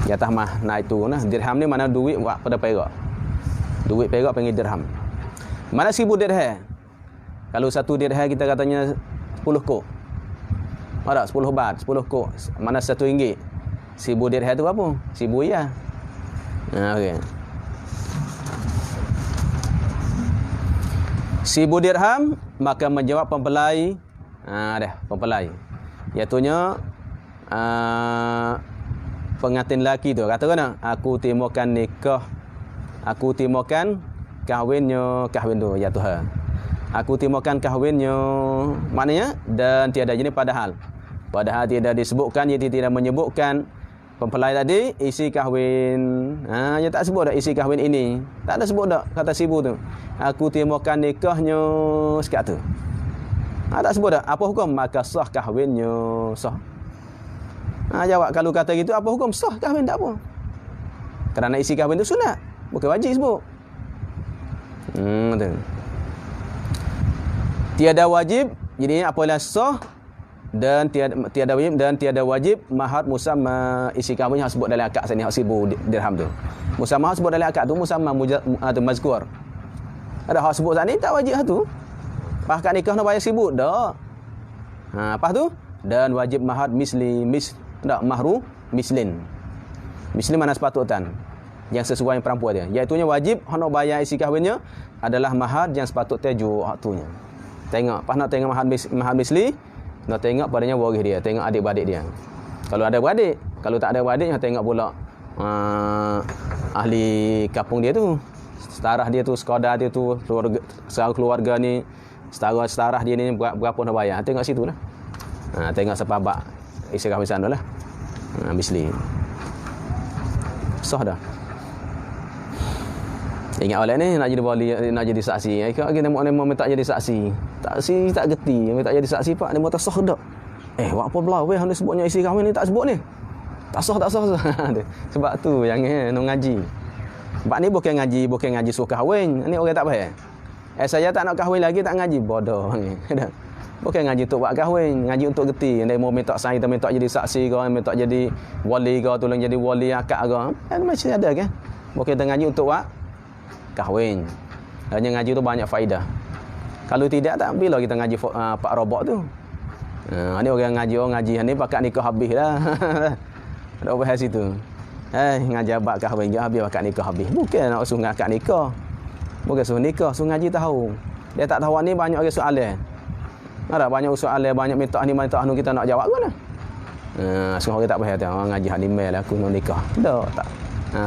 Di atas mah naik turun lah. Dirham ni mana duit pada perak. Duit perak panggil dirham. Mana 1,000 dirham? Kalau 1 dirham kita katanya 10 kok. Ada 10 baht, 10 kok. Mana 1 ringgit? 1,000 dirham tu apa? 1,000 ya. Okey. 1,000 dirham maka menjawab pempelai. Dah pempelai. Iaitunya pengantin lelaki tu kata kena aku timukan nikah, aku timukan kahwinnya, kahwin tu ya Tuhan, aku timukan kahwinnya, maknanya dan tiada jenis padahal tidak disebutkan, ia tidak menyebutkan mempelai tadi isi kahwin. Dia tak sebut dah isi kahwin ini, tak ada sebut dah kata sibu tu aku timukan nikahnya sekat tu. Tak sebut dah apa hukum, maka sah kahwinnya, sah. Jawab kalau kata gitu apa hukum, sah kahwin tak apa, kerana isi kahwin tu sunat, bukan wajib sebut. Tiada wajib, jadi apabila sah dan tiada wajib dan tiada wajib mahar musamma, isi kahwinnya sebut dalam akad sini hak 1000 dirham tu. Musamma sebut dalam akad tu musamma mazkur. Ada hak sebut sini tak wajib tu. Pas akad nikah nak bayar 1000 dak. Lepas tu dan wajib mahar tak mahru mislin. Mislin mana sepatutan yang sesuai yang perempuan dia. Iaitu wajib hak nak bayar isi kahwinnya adalah mahar yang sepatutnya ju waktunya. Tengok, pas nak tengok mahar misli, nak tengok padanya waris dia, tengok adik-beradik dia. Kalau ada beradik, kalau tak ada beradik, tengok pula ahli kampung dia tu, setarah dia tu, sekodah dia tu, keluarga ni, setarah dia ni berapa nak bayar. Tengok situ lah. Tengok sepabak isi kahwin sana lah. Misli. Sah dah. Ingat oleh ni nak jadi wali, nak jadi saksi. Kita mau minta jadi saksi. Saksi tak gerti, minta jadi saksi pak, dia mau tak sah dak. Buat apa belah weh hendak sebutnya isi kahwin ni tak sebut ni. Tak sah. Sebab tu jangan nak ngaji. Sebab ni bukan ngaji suruh kahwin. Ni orang tak faham. Saya tak nak kahwin lagi tak ngaji, bodoh ni. Bukan ngaji untuk buat kahwin, ngaji untuk gerti. Dia mau minta saya, minta jadi saksi ke, minta jadi wali ke, tolong jadi wali akad ke. Macam ada kan? Bukan kita ngaji untuk buat kahwin. Hanya ngaji tu banyak faedah. Kalau tidak tak bila kita ngaji Pak Robok tu. Ni orang ngaji ni pakat nikah habis dah. Ada apa situ. Ngaji abad kahwin je habis pakat nikah habis. Bukan nak suruh akad nikah. Bukan suruh nikah, suruh ngaji tahu. Dia tak tahu ni banyak orang soalan. Ada banyak soalan, banyak minta ni minta anu kita nak jawab kan. Suruh orang tak faham tu. Ngaji hak ni mel aku nak nikah. Tak.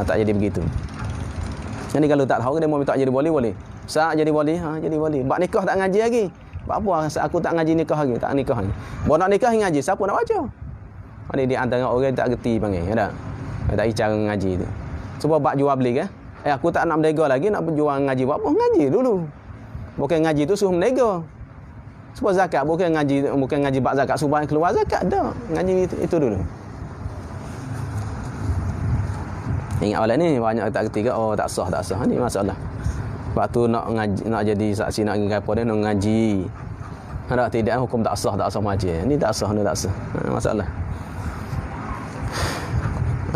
Tak jadi begitu. Jadi kalau tak tahu dia mau minta jadi wali boleh. Sat jadi wali, jadi wali. Bak nikah tak ngaji lagi. Bak apa aku tak ngaji nikah lagi, tak nikah lagi. Bo nak nikah ngaji, siapa nak baca? Ni di antara orang tak gerti panggil, ada. Tak cara ngaji tu. Sebab bak jual beli kan. Aku tak nak merdeka lagi, nak berjuang ngaji. Buat apa? Ngaji dulu. Bukan ngaji tu suruh merdeka. Sebab zakat bukan ngaji bak zakat suruh keluar zakat dah. Ngaji itu dulu. Ingat awal ni banyak tak ketiga tak sah. Ni masalah. Sebab tu nak ngaji, nak jadi saksi nak pergi apa dia nak ngaji. Ada tidak hukum tak sah macam. Ni tak sah. Masalah.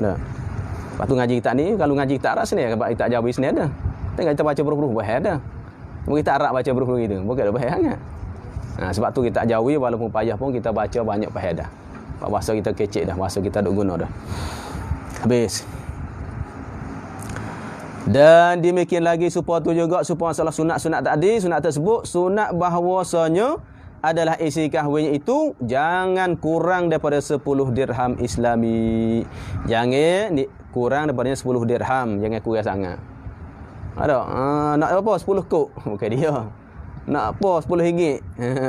Ada. Lepas tu ngaji kita ni, kalau ngaji kita Arab sini kita jawab sini ada. Tengok kita baca huruf-huruf bahaya ada. Mungkin kita Arab baca huruf-huruf gitu. Bukan ada bahaya sangat. Sebab tu kita jauhi walaupun payah pun kita baca banyak faedah. Bahasa kita kecek dah, bahasa kita duk guna dah. Habis. Dan demikian lagi supaya tu juga supaya masalah sunat tadi, sunat tersebut, sunat bahawasanya adalah isi kahwinnya itu jangan kurang daripada 10 dirham Islami. Jangan kurang daripada 10 dirham, jangan kurang sangat. Ada nak apa 10 kok bukan dia. Nak apa 10 ringgit.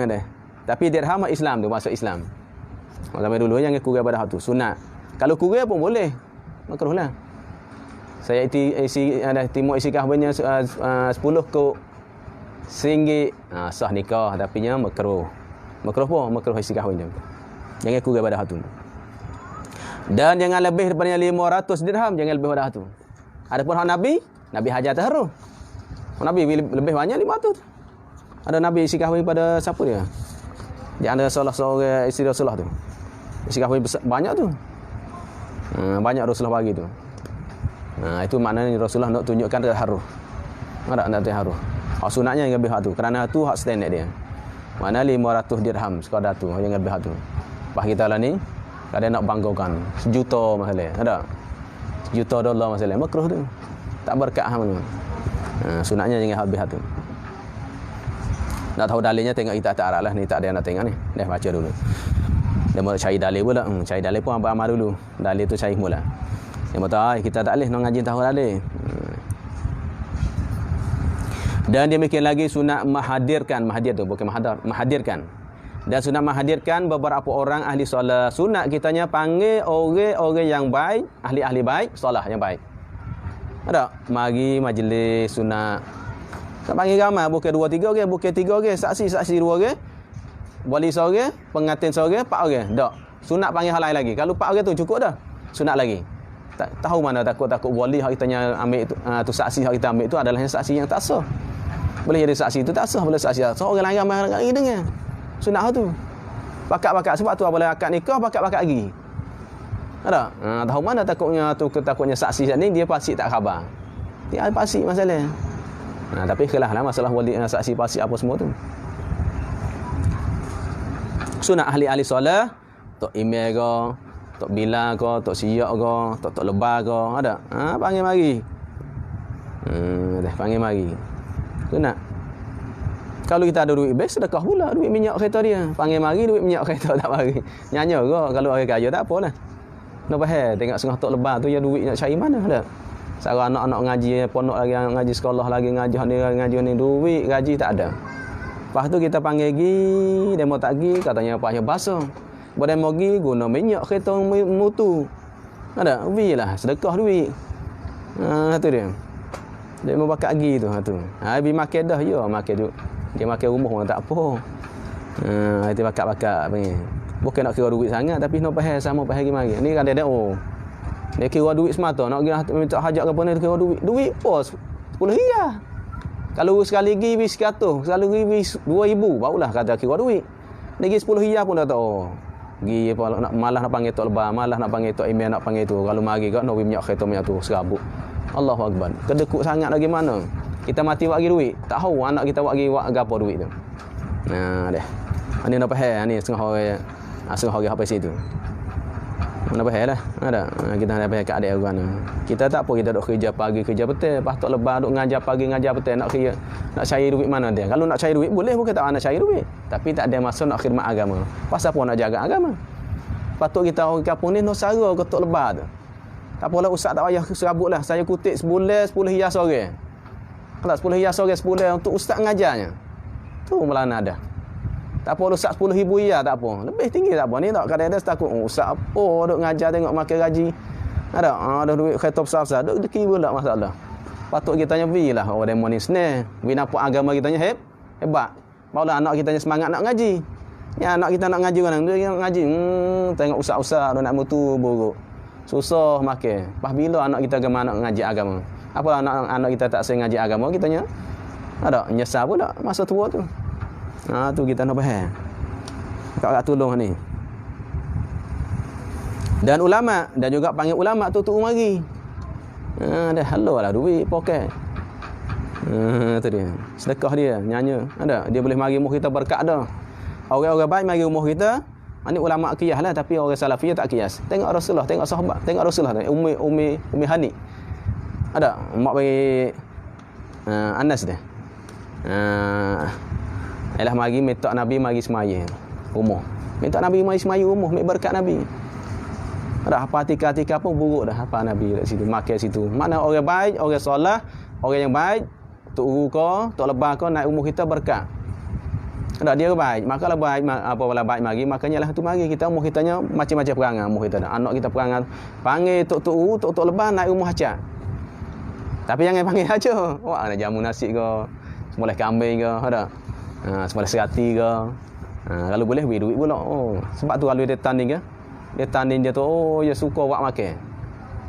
Dah. Tapi dirham Islam tu masuk Islam. Zaman dulu jangan kurang pada tu, sunat. Kalau kurang pun boleh. Makruhlah. Saya timur isi kahwinnya 10 kok RM1. Sah nikah tapi nya makruh. Makruh apa? Makruh isi kahwin je. Jangan kurang pada tu. Dan jangan lebih daripada 500 dirham, jangan lebih pada tu. Adapun hak Nabi hajar taharruh. Nabi lebih banyak 500. Ada Nabi isi kahwin pada siapa dia? Di antara salah seorang isteri Rasulullah tu. Isi kahwin banyak tu. Banyak Rasulullah bagi tu. Itu maknanya Rasulullah nak tunjukkan taharruh. Nak taharruh. Hak sunatnya yang lebih hak tu. Kerana tu hak standard dia. Mana 500 dirham sekadar tu yang lebih hak tu. Pas kita lah ni kadang nak banggakan 1 juta masalah. Ada? 1 juta dolar masalah. Makruh tu. Tak berkat mana. Sunatnya jangan habis hak tu. Nak tahu dalilnya tengok kita tak Arab lah ni, tak ada yang nak tengok ni. Dah baca dulu. Dia mau cari dalil pula. Cari dalil pun amal dulu. Dalil tu cari mula. Dia kata, kita tak boleh nak ngaji tahu dalil. Dan dia mikir lagi sunat menghadirkan. Menghadir tu bukan mahadar. Menghadirkan. Dan sunat menghadirkan beberapa orang ahli solat. Sunat kitanya panggil orang-orang yang baik, ahli-ahli baik, solat yang baik. Ada? Mari majlis sunat. Tak panggil ramai, bukan 2-3 orang, bukan 3 orang, saksi-saksi 2 orang. Wali seorang, pengantin seorang, 4 orang. Tak. Sunat panggil hal lain lagi. Kalau 4 orang tu cukup dah. Sunat lagi. Tak tahu mana takut wali hak kitanya ambil tu, tu saksi hak kita ambil tu adalah saksi yang tak sah. Boleh jadi saksi tu tak sah, boleh saksi tak sah. Orang lain ramai lagi dengar. Sunat tu. Pakat-pakat sebab tu apabila akad nikah pakat-pakat lagi. Ada? Tahu mana takutnya saksi ni dia pasti tak khabar. Dia pasti masalah. Tapi khilaflah masalah wali saksi pasti apa semua tu. Sunat ahli-ahli solat, tok email ke, tok bila ke, tok siyak ke, tok lebar ke, ada? Panggil mari. Dah panggil mari. Sunat. Kalau kita ada duit best, sedekah pula duit minyak kereta dia. Panggil mari duit minyak kereta tak mari. Nyanyi ke kalau orang kaya tak apalah. Nak faham tengok setengah tok lebar tu ya duit nak cari mana dah. Sekarang anak-anak ngaji pondok lagi, ngaji sekolah lagi, ngaji ni duit gaji tak ada. Lepas tu kita panggil pergi, demo tak pergi, katanya payah basah. Boleh mau pergi guna minyak kereta mutu. Ada, lah sedekah duit. Tu dia. Dia mau bakar pergi tu. Habis makan dah, ya makan tu. Dia makan rumah pun tak apa. Itu bakar-bakar panggil. Bukan nak kira duit sangat, tapi nak faham sama faham gimana. Ni kan dia dia kira duit semata, nak minta hajat ke apa ni kira duit. Duit pos 10 riyal. Kalau sekali pergi bis 100, sekali pergi bis 2000, barulah kata kira duit. Lagi 10 riyal pun dah tahu. Pergi apa nak malah nak panggil tok lebar, malah nak panggil tok email, nak panggil tu. Kalau mari kat nak minyak kereta minyak tu serabut. Allahu akbar. Kedekut sangat lagi mana? Kita mati buat lagi duit. Tak tahu anak kita buat lagi buat gapo duit tu. Dah. Ani nak faham ni setengah hari apa situ. Mana bahaya lah. Ada. Kita nak bahaya kat adik orang. Kita tak apa, kita duk kerja pagi, kerja petang. Lepas tu lebar duk ngajar pagi, ngajar petang. Nak cari duit mana dia? Kalau nak cari duit, boleh bukan tak nak cari duit. Tapi tak ada masa nak khidmat agama. Pasal apa nak jaga agama? Patut kita orang kampung ni nak sara ke tok lebar tu. Tak apalah ustaz tak payah serabut lah. Saya kutip sebulan 10 riyal seorang. Kalau 10 riyal seorang sebulan untuk ustaz ngajarnya. Tu melana dah. Tak apa ustaz 10,000 riyal tak apa. Lebih tinggi tak apa. Ni tak kadang-kadang takut ustaz apa duk ngajar tengok makan gaji. Ada duit kereta besar-besar duk deki pula masalah. Patut kita nyebi lah orang demo ni senang. We nampak agama kita hebat. Barulah anak kita semangat nak ngaji. Ya anak kita nak ngaji kan dia nak ngaji. Tengok ustaz-ustaz nak mutu buruk. Susah makan. Pas bila anak kita agama nak ngaji agama. Apa anak kita tak sering ngaji agama kitanya? Ada nyesal pula masa tua tu. Tu kita nak faham. Kak tolong ni. Dan ulama dan juga panggil ulama tu mari. Dah halau lah duit poket. Tu dia. Sedekah dia nyanyi. Ada dia boleh mari rumah kita berkat dah. Orang-orang baik mari rumah kita. Ini ulama qiyas lah tapi orang salafiyah tak qiyas. Tengok Rasulullah, tengok sahabat, tengok Rasulullah. Ummi Hani. Ada mak bagi Anas dia. Ialah mari minta Nabi mari semaya rumah. Minta Nabi mari semaya rumah, minta berkat Nabi. Ada apa tika-tika pun buruk dah apa Nabi kat situ, makan situ. Mana orang baik, orang solat, orang yang baik, tok guru ko, tok lebar ko naik rumah kita berkat. Ada dia baik, makalah baik apa wala baik mari, makanya lah tu mari kita rumah kitanya macam-macam perangai rumah kita dah. Anak kita perangai panggil tok guru, tok lebar naik rumah hajat. Tapi jangan panggil aja. Wah, ada jamu nasi ke, semoleh kambing ke, ada. Semoleh serati ke. Kalau boleh beri duit pula. Sebab tu kalau dia tanding ke, dia tanding dia tu dia suka buat makan.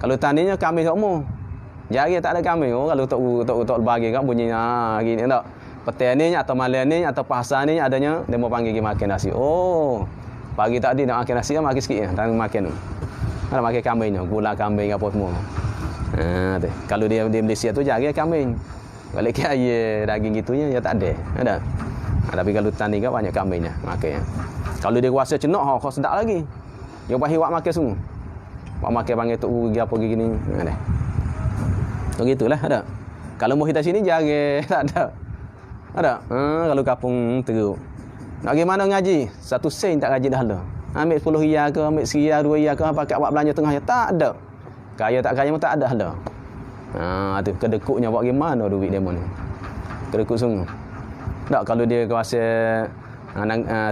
Kalau tandingnya kambing semua. Jari tak ada kambing. Kalau tok bagi kat bunyi gini tak. Petang ni atau malam ni atau pasar ni adanya dia mau panggil pergi makan nasi. Pagi tadi nak makan nasi kan makan sikit tak makan tu. Nak makan kambingnya, gula kambing apa semua. Tu. Kalau dia Malaysia tu jari kambing. Balik ke air daging gitunya ya tak ada. Tapi kalau tanding kan banyak kambingnya makan. Kalau dia kuasa cenak kau sedap lagi. Dia pahit buat makan semua. Buat makan panggil tok pergi apa gini. Ada. Tu gitulah ada. Kalau mau kita sini jari tak ada. Ada. Kalau kampung teruk. Nak pergi mana ngaji? 1 sen tak gaji dah lah. Ambil 10 riyal ke, ambil RM1, RM2 ke, pakai buat belanja tengah tak ada. Kaya tak kaya pun tak ada dah. Tu kedekutnya buat gimana duit dia ni. Kedekut sungguh. Tak kalau dia kuasa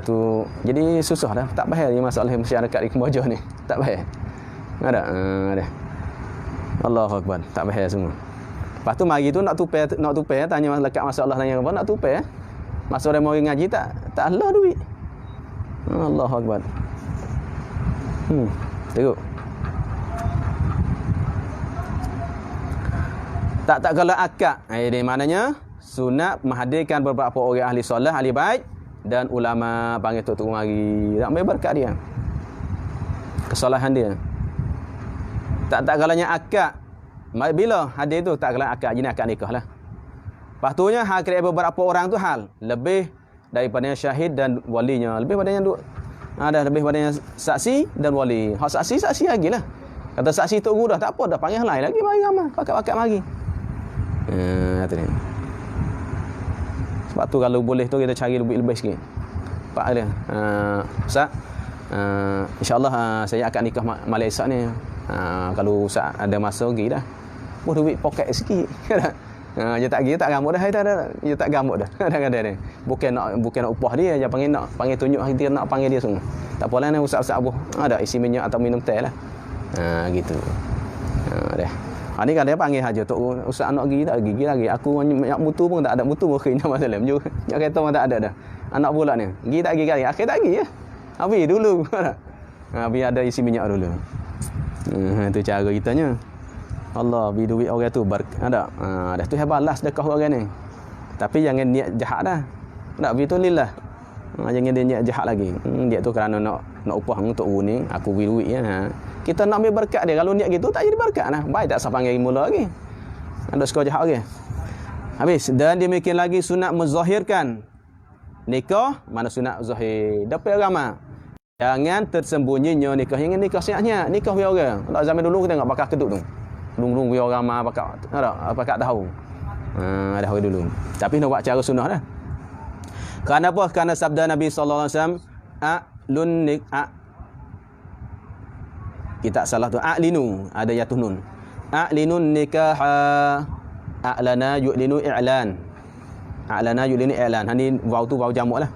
tu jadi susah dah. Tak bahaya ni masalah masyarakat di Kemboja ni. Tak bahaya. Ada. Ada. Allahu Akbar. Tak bahaya semua. Lepas tu mari tu nak tupai tanya lekat masalah tanya apa nak tupai. Masa dia mau ngaji tak ada duit. Allahu Akbar. Tengok. Tak kalau akad. Ini maknanya sunat menghadirkan beberapa orang ahli solat, ahli bait dan ulama panggil tok mari. Tak ambil berkat dia. Kesalahan dia. Tak kalanya akad. Bila hadir tu tak kalah akad, jenis akad nikah lah. Lepas tu nya hal kira beberapa orang tu hal lebih daripada syahid dan walinya, lebih pada yang ada lebih pada yang saksi dan wali. Hak saksi lagi lah. Kata saksi tok guru dah tak apa dah panggil lain lagi mari ramai pakat mari. Tu ni. Sebab tu kalau boleh tu kita cari lebih sikit. Pak dia. Ustaz. InsyaAllah saya akan nikah Malaysia ni. Kalau Ustaz ada masa pergi dah. Duit poket sikit. Dia tak pergi tak gamuk dah. Dia tak gamuk dah. Kadang-kadang ni. Bukan nak upah dia, dia panggil tunjuk dia nak panggil dia semua. Tak apalah ni Ustaz Abu. Ada isi minyak atau minum teh lah. Gitu. Dah. Ni kan dia panggil haja tok Ustaz nak pergi tak pergi lagi. Aku nak mutu pun tak ada mutu mungkin masalah. Nak kereta pun tak ada dah. Anak pula ni. Pergi tak pergi lagi. Akhir tak pergi ya. Habis dulu. Biar ada isi minyak dulu. Itu cara kitanya. Allah beri duit orang tu ada. Dah tu hebatlah sedekah orang ni. Tapi jangan niat jahat dah. Tak beri tu lillah. Jangan dia niat jahat lagi. Dia tu kerana nak upah untuk ni, aku beri duit ya. Kita nak ambil berkat dia. Kalau niat gitu tak jadi berkat lah. Baik tak sah panggil mula lagi. Ada skor jahat lagi. Habis. Dan demikian lagi sunat menzahirkan nikah. Mana sunat zahir. Dapat agama. Jangan tersembunyinya nikah. Yang nikah siapnya. Nikah biar orang. Tak zaman dulu kita tengok bakal kedut tu. Lung-lung biar orang bakal tahu. Dah dulu. Tapi nak buat cara sunnah dah. Kerana apa? Kerana sabda Nabi SAW. Kita salah tu. A'linu. Ada yatuh nun. A'linun nikaha. A'lana yu'linu i'lan. A'lana yu'linu i'lan. Ini waw tu waw jamak lah.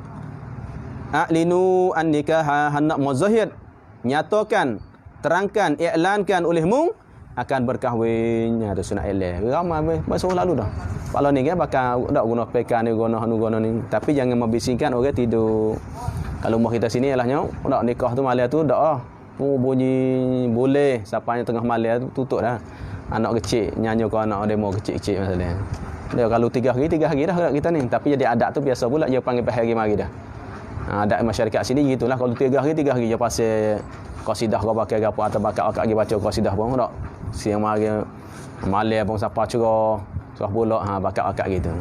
A'linu an nikaha. Hendak muzahir. Nyatakan. Terangkan. I'lankan olehmu. Akan berkahwin. Itu sunat i'lan. Ramai masa lalu dah. Kalau ni kan bakal tak guna pekan ni, guna ni. Tapi jangan membisingkan orang tidur. Kalau rumah kita sini ialah nyok. Tak nikah tu malam tu tak ah. Bunyi boleh siapanya tengah malam tu tutup dah. Anak kecil nyanyi ke anak demo kecil-kecil masalah. Dia kalau 3 hari dah kita ni. Tapi jadi adat tu biasa pula dia panggil hari mari dah. Adat masyarakat sini gitulah kalau 3 hari dia pasal qasidah ke pakai apa atau bakal lagi baca qasidah pun tak. Siang mari malam pun siapa curah pula bakal gitu.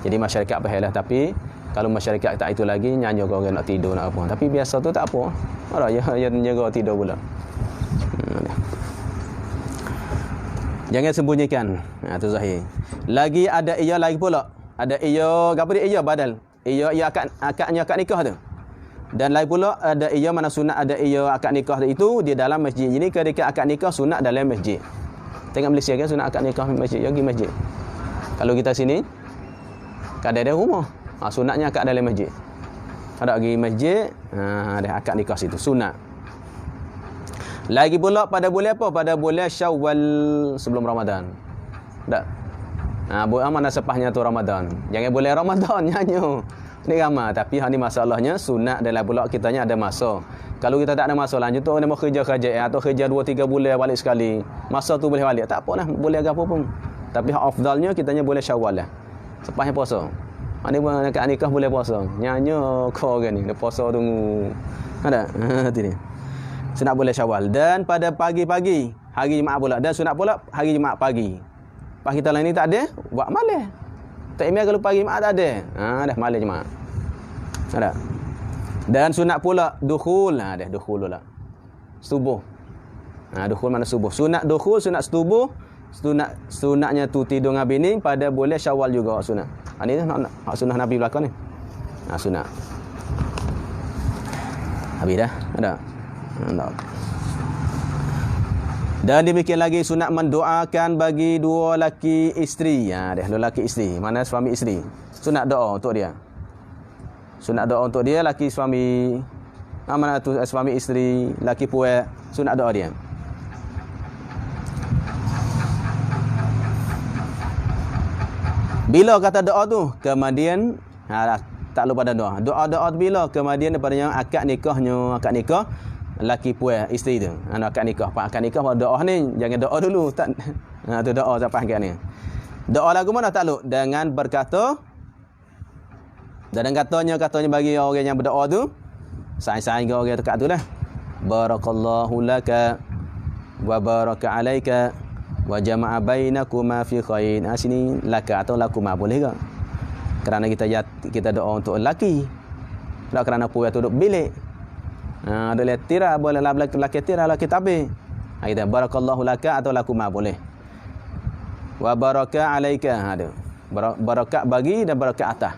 Jadi masyarakat pahalah tapi kalau masyarakat tak itu lagi nyanyi ke orang nak tidur nak apa. Tapi biasa tu tak apa. Ada ya jaga tidur pula. Jangan sembunyikan. Tu zahir. Lagi ada ia lagi pula. Ada ia gapo dia ia badal. Ia akadnya akad nikah tu. Dan lagi pula ada ia mana sunat ada ia akad nikah itu di dalam masjid. Jadi ketika akad nikah sunat dalam masjid. Tengok Malaysia kan sunat akad nikah masjid, pergi masjid. Kalau kita sini kadang ada rumah. Sunatnya akad dalam masjid. Ada pergi masjid, ada akad nikah situ sunat. Lagi pula pada bulan apa? Pada bulan Syawal sebelum Ramadan. Tak. Buat mana sepahnya tu Ramadan. Jangan bulan Ramadan nyanyi. Ni ramai tapi ni masalahnya sunat dalam pula kitanya ada masa. Kalau kita tak ada masa lanjut tu nak kerja atau kerja 2-3 bulan balik sekali. Masa tu boleh balik. Tak apa lah, boleh apa pun. Tapi afdalnya kitanya boleh Syawal lah. Sepahnya puasa. Ni pun nak nikah boleh puasa. Nyanyi kau kan ni, puasa tunggu. Ada. Tu ni. Sunat boleh Syawal dan pada pagi-pagi hari Jumaat pula dan sunat pula hari Jumaat pagi. Pas kita lain ni tak ada, buat malam. Tak imam kalau pagi Jumaat tak ada. Dah malam Jumaat. Ada. Dan sunat pula dukhul. Dah dukhul pula. Subuh. Dukhul mana subuh. Sunat dukhul, sunat subuh. Sunatnya tu tidur dengan bini pada boleh Syawal juga sunat. Ini nak sunat Nabi belakang ni. Sunat. Habis dah? Ada? Tak. Dan demikian lagi sunat mendoakan bagi dua laki isteri. Dua laki isteri. Mana suami isteri. Sunat doa untuk dia. Sunat doa untuk dia, laki suami. Mana tu suami isteri, laki puak. Sunat doa dia. Bila kata doa tu, kemudian tak lupa pada doa. Doa-doa tu bila kemudian daripadanya akad nikah laki puak isteri tu. Akad nikah. Pak akad nikah doa ni jangan doa dulu tak. Tu doa sampai akad ni. Doa lagu mana takluk dengan berkata dan katanya bagi orang yang berdoa tu saing-saing orang dekat tu lah. Barakallahu laka wa baraka alaika wa jama'a bainakuma fi khair. Sini laka atau lakuma boleh ke? Kerana kita doa untuk lelaki. Tak kerana puan tu duduk bilik. Ada letira boleh lelaki tira lelaki tabik. Kita barakallahu laka atau lakuma boleh. Wa baraka alaika ada. Barakat bagi dan barakat atas.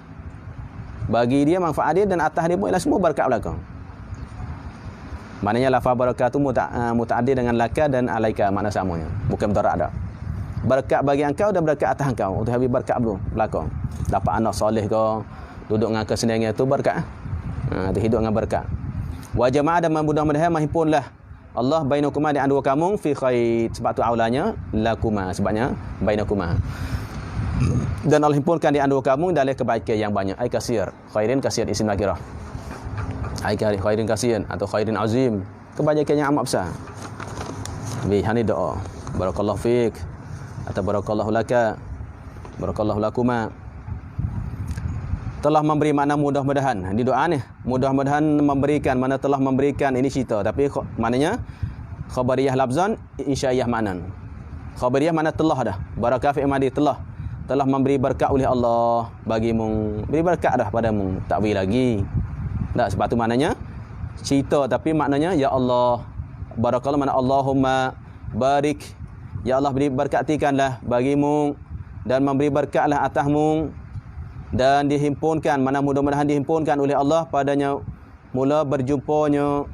Bagi dia manfaat dia dan atas dia pun ialah semua barakat belakang. Maknanya lafaz barakat tu muta'addi dengan laka dan alaika makna samanya. Bukan mudarat dak. Barakat bagi engkau dan barakat atas engkau. Untuk habis barakat belakang. Dapat anak soleh ke, duduk dengan kesenangan tu barakat. Tu hidup dengan barakat. Wa jama'a dan mudah-mudahan menghimpunlah Allah bainakuma di antara kamu fi khair. Sebab tu aulanya lakuma, sebabnya bainakuma. Dan Allah himpunkan di antara kamu dalam kebaikan yang banyak. Ai kasir. Khairin kasir isim nakirah. Ai khairin kasir atau khairin azim. Kebaikan yang amat besar. Bi hani doa. Barakallahu fik atau barakallahu laka. Barakallahu lakuma. Telah memberi makna mudah-mudahan. Di doa ni mudah-mudahan memberikan, mana telah memberikan ini cerita, tapi maknanya khabariyah lafzan, insya'iyah maknan. Khabariyah makna telah dah. Barakah fi madi telah memberi berkat oleh Allah bagimu. Beri berkat dah padamu, tak beri lagi. Tak, sebab tu maknanya cerita, tapi maknanya ya Allah. Barakallah makna Allahumma barik. Ya Allah beri berkatikanlah bagimu dan memberi berkatlah atasmu. Dan dihimpunkan, mana mudah-mudahan dihimpunkan oleh Allah padanya mula berjumpanya.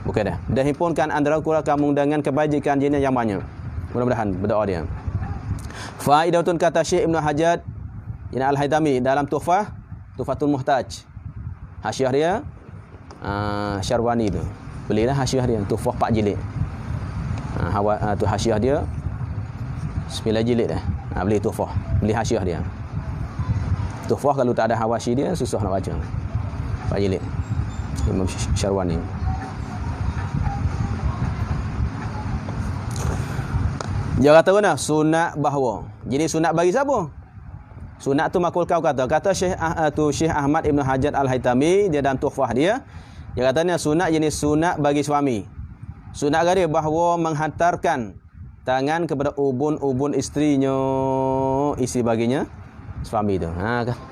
Bukan dah. Dan himpunkan antara kamu dengan kebajikan jenis yang banyak. Mudah-mudahan berdoa dia. Faidatun kata Syekh Ibn Hajar ini Al-Haytami dalam Tuhfatul Muhtaj. Hasyiah dia Syarwani tu. Belilah hasyiah dia Tuhfah 4 jilid. Tu hasyiah dia 9 jilid dah. Beli Tuhfah, beli hasyiah dia. Tuhfah kalau tak ada hawashi dia susah nak baca. 4 jilid. Imam Syarwani. Dia kata mana? Sunat bahawa. Jadi sunat bagi siapa? Sunat tu makul kau kata. Kata Syekh Ahmad Ibn Hajar Al-Haytami dia dalam Tuhfah dia. Dia katanya sunat jenis sunat bagi suami. Sunat dia bahawa menghantarkan tangan kepada ubun-ubun isterinya, isteri baginya suami tu.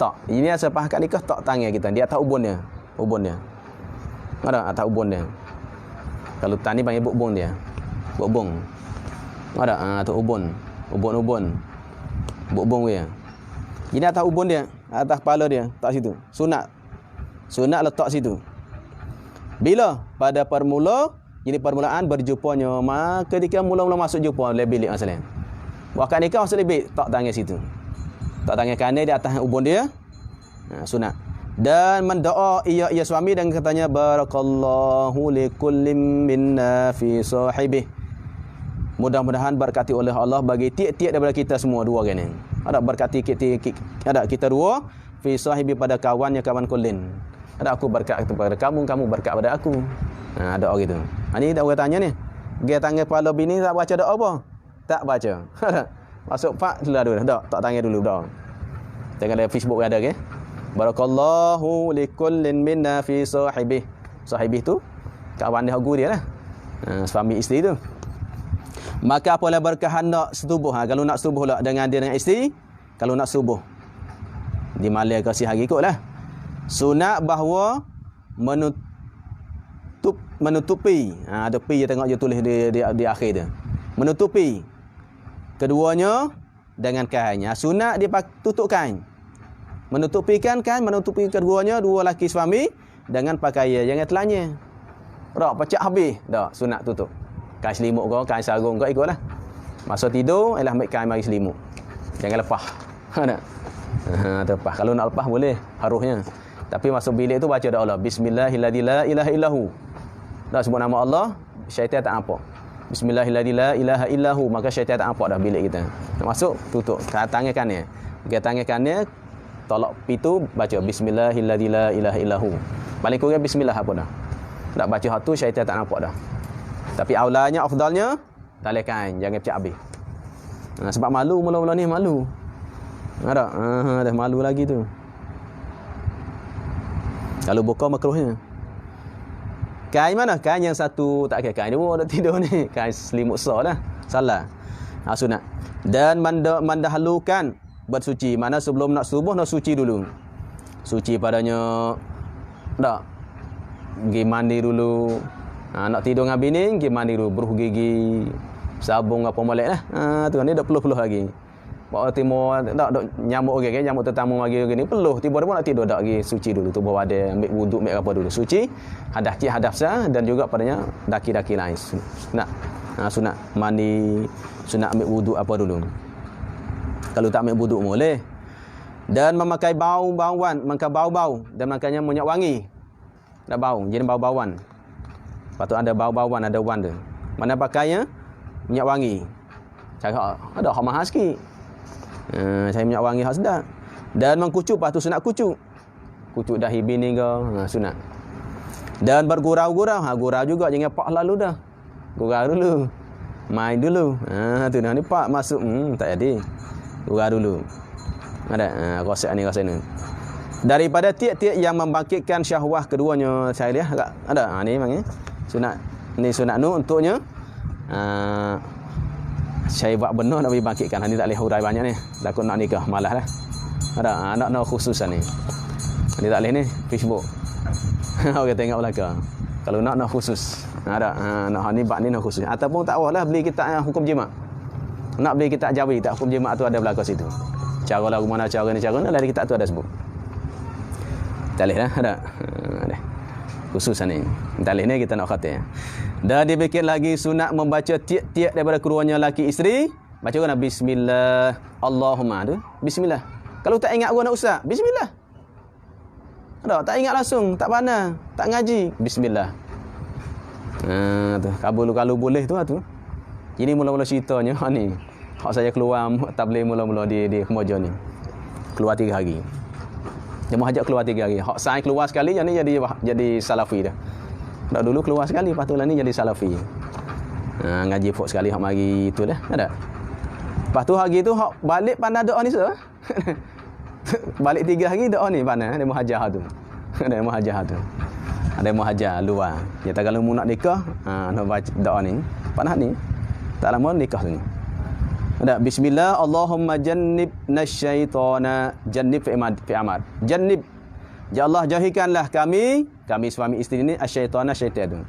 Tak. Ini asal akad nikah tak tangan kita. Dia atas ubunnya. Ada atas ubun dia. Kalau tani panggil bubung dia. Bubung. Ada atas ubun. Ubun-ubun. Bubung dia. Ini atas ubun dia, atas kepala dia, tak situ. Sunat letak situ. Bila pada permulaan berjumpanya, ketika mula-mula masuk jumpa lebih bilik masalah. Waktu nikah masuk lebih tak tangan situ. Tak tangan kanan di atas ubun dia. Sunat. Dan mendoa ia suami dan katanya barakallahu likullim minna fi sahibih. Mudah-mudahan berkati oleh Allah bagi tiap-tiap daripada kita semua dua orang ni. Ada berkati kita dua fi sahibi pada kawannya kawan kullin. Ada aku berkat kepada kamu berkat pada aku. Doa gitu. Ini dah orang tanya ni. Dia tangan kepala bini tak baca doa apa? Tak baca. Masuk pak dulu dah. Tak tangan dulu dah. Tengok dalam Facebook ada ke? Barakallahu likullin minna fi sahibih. Sahibih tu kawan dia guru dia lah. Suami isteri tu. Maka apabila berkah nak setubuh. Kalau nak setubuh lah dengan dia dengan isteri, kalau nak setubuh di malam kasih hari ikutlah. Sunat bahawa menutupi. Ada pi dia tengok je tulis di akhir dia. Menutupi keduanya dengan kainnya. Sunat dia tutup kain. Menutupi keduanya dua laki suami dengan pakaian jangan telanya. Rak pecah habis. Dak, sunat tutup. Kain selimut kau, kain sarung kau ikutlah. Masa tidur, ialah ambil kain mari selimut. Jangan lepas. Ha tak? Lepas. Kalau nak lepas boleh, harusnya. Tapi masuk bilik tu baca doa Allah. Bismillahirrahmanirrahim. La ilaha illahu. Dah sebut nama Allah, syaitan tak nampak. Bismillahirrahmanirrahim. La ilaha illahu. Maka syaitan tak nampak dah bilik kita. Masuk, tutup. Tangan kanan. Tangan kanan, tolak pintu, baca Bismillahirrahmanirrahim. La ilaha illahu. Paling kurang bismillah apa dah. Tak baca hak tu, syaitan tak nampak dah. Tapi aulanya, afdalnya, tali kain. Jangan pecah habis. Sebab malu, mula-mula ni malu. Ada? Dah malu lagi tu. Kalau buka makruhnya. Kain mana? Kain yang satu tak kira kain dua nak tidur ni. Kain selimut besar lah. Salah. Sunat. Dan mendahulukan bersuci. Mana sebelum nak subuh nak suci dulu. Suci padanya tak. Pergi mandi dulu. Nak tidur dengan bini, pergi mandi dulu. Beruh gigi, sabung apa molek lah. Tu ni dah peluh-peluh lagi. Bawa timur tak nyamuk lagi kan, nyamuk tetamu lagi ni peluh tiba-tiba nak tidur tak lagi, suci dulu tubuh badan, ambil wuduk, ambil apa dulu, suci hadas cik hadas sah, dan juga padanya daki-daki lain sunat. Sunat mandi, sunat ambil wuduk apa dulu. Kalau tak ambil wuduk boleh. Dan memakai bau-bauan, memakai bau-bau dan makanya minyak wangi. Dak bau, jadi bau-bauan. Patut ada bau-bauan, ada wan tu. Mana pakainya minyak wangi. Cara ada hak mahal sikit. Saya minyak wangi hak sedap. Dan mengkucuk, lepas tu sunat kucuk. Kucuk dahi bini ke, sunat. Dan bergurau-gurau, gurau juga jangan pak lalu dah. Gurau dulu. Main dulu. Tu dah ni pak masuk, tak jadi. Gurau dulu. Ada rosak ni. Daripada tiap-tiap yang membangkitkan syahwah keduanya, saya lihat ada. Ni memang sunat. Ni sunat nu untuknya saya buat benar nak bangkitkan. Ni tak boleh hurai banyak ni. Takut nak nikah malah dah. Ada anak khususan ni. Ni tak boleh ni Facebook. Orang tengok belakang. Kalau nak khusus. Ada nak ni bab ni nak khusus. Ataupun tak apalah beli kitab hukum jima'. Nak beli kitab jawi tak hukum jima' tu ada belakang situ. Cara lagu mana cara ni dari kitab tu ada sebut. Tak boleh dah ada. Khususan ni. Tak boleh ni kita nak kata. Dan dibikin lagi sunat membaca tiap-tiap daripada keduanya laki isteri. Baca kan bismillah Allahumma tu. Bismillah. Kalau tak ingat gua nak usah, bismillah. Ada tak ingat langsung, tak pandai, tak ngaji, bismillah. Tu kalau boleh tu tu. Ini mula-mula ceritanya ni. Hak saya keluar tabligh mula-mula di Kemoja ni. Keluar 3 hari. Dia mau ajak keluar 3 hari. Hak saya keluar sekali jadi salafi dah. Dah dulu keluar sekali, lepas tu lah ni jadi salafi. Ngaji fok sekali hak mari itulah, ada. Lepas tu hari tu hak balik pandai doa ni sah. Balik 3 hari doa ni pandai dia muhajah tu. Ada muhajah tu. Ada muhajah luar. Dia tak kalau mu nak nikah, nak baca doa ni. Pandai ni. Tak lama nikah tu ni. Ada bismillah Allahumma jannibna syaitana jannib fi amad. Jannib ya Allah jauhikanlah kami suami isteri ni asyaitana syaitan tu.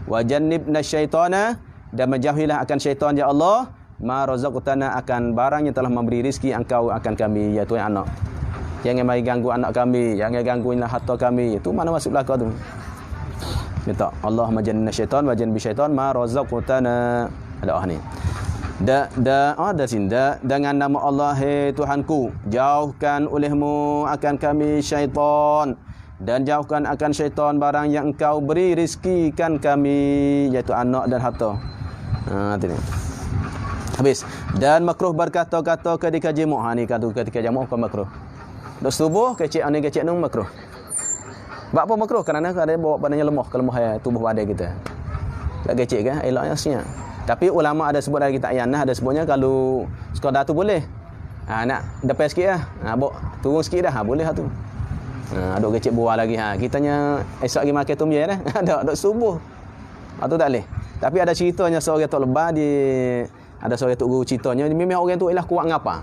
Wa jannibna syaitana dan menjauhilah akan syaitan ya Allah ma razaqtana akan barang yang telah memberi rezeki engkau akan kami iaitu anak. Jangan mari ganggu anak kami, jangan ganggulah harta kami. Itu mana masuk belaka tu. Minta Allahumma jannibna syaitan wa jannib syaitan ma razaqtana. Ada ni. Ada sini dengan nama Allah Tuhanku jauhkan olehmu akan kami syaitan dan jauhkan akan syaitan barang yang engkau beri rizkikan kami iaitu anak dan harta. Ni habis. Dan makruh berkata-kata ketika jemu'. Ni kata ketika jemu' bukan makruh. Dak subuh kecik ni kecik nung makruh. Sebab apa makruh? Kerana ada bawa badannya lemah, kelemah tubuh badan kita. Tak kecik kan eloknya senyap. Tapi ulama ada sebut dari kitab Yanah, ada sebutnya kalau sekadar tu boleh. Nak depan sikit lah. Turun sikit dah. Boleh lah tu. Duk kecik buah lagi. Kitanya esok lagi makan tumye dah. Duk subuh. Tu tak boleh. Tapi ada ceritanya seorang tok lebah ada seorang tok guru ceritanya. Memang orang tu ialah kuat ngapa.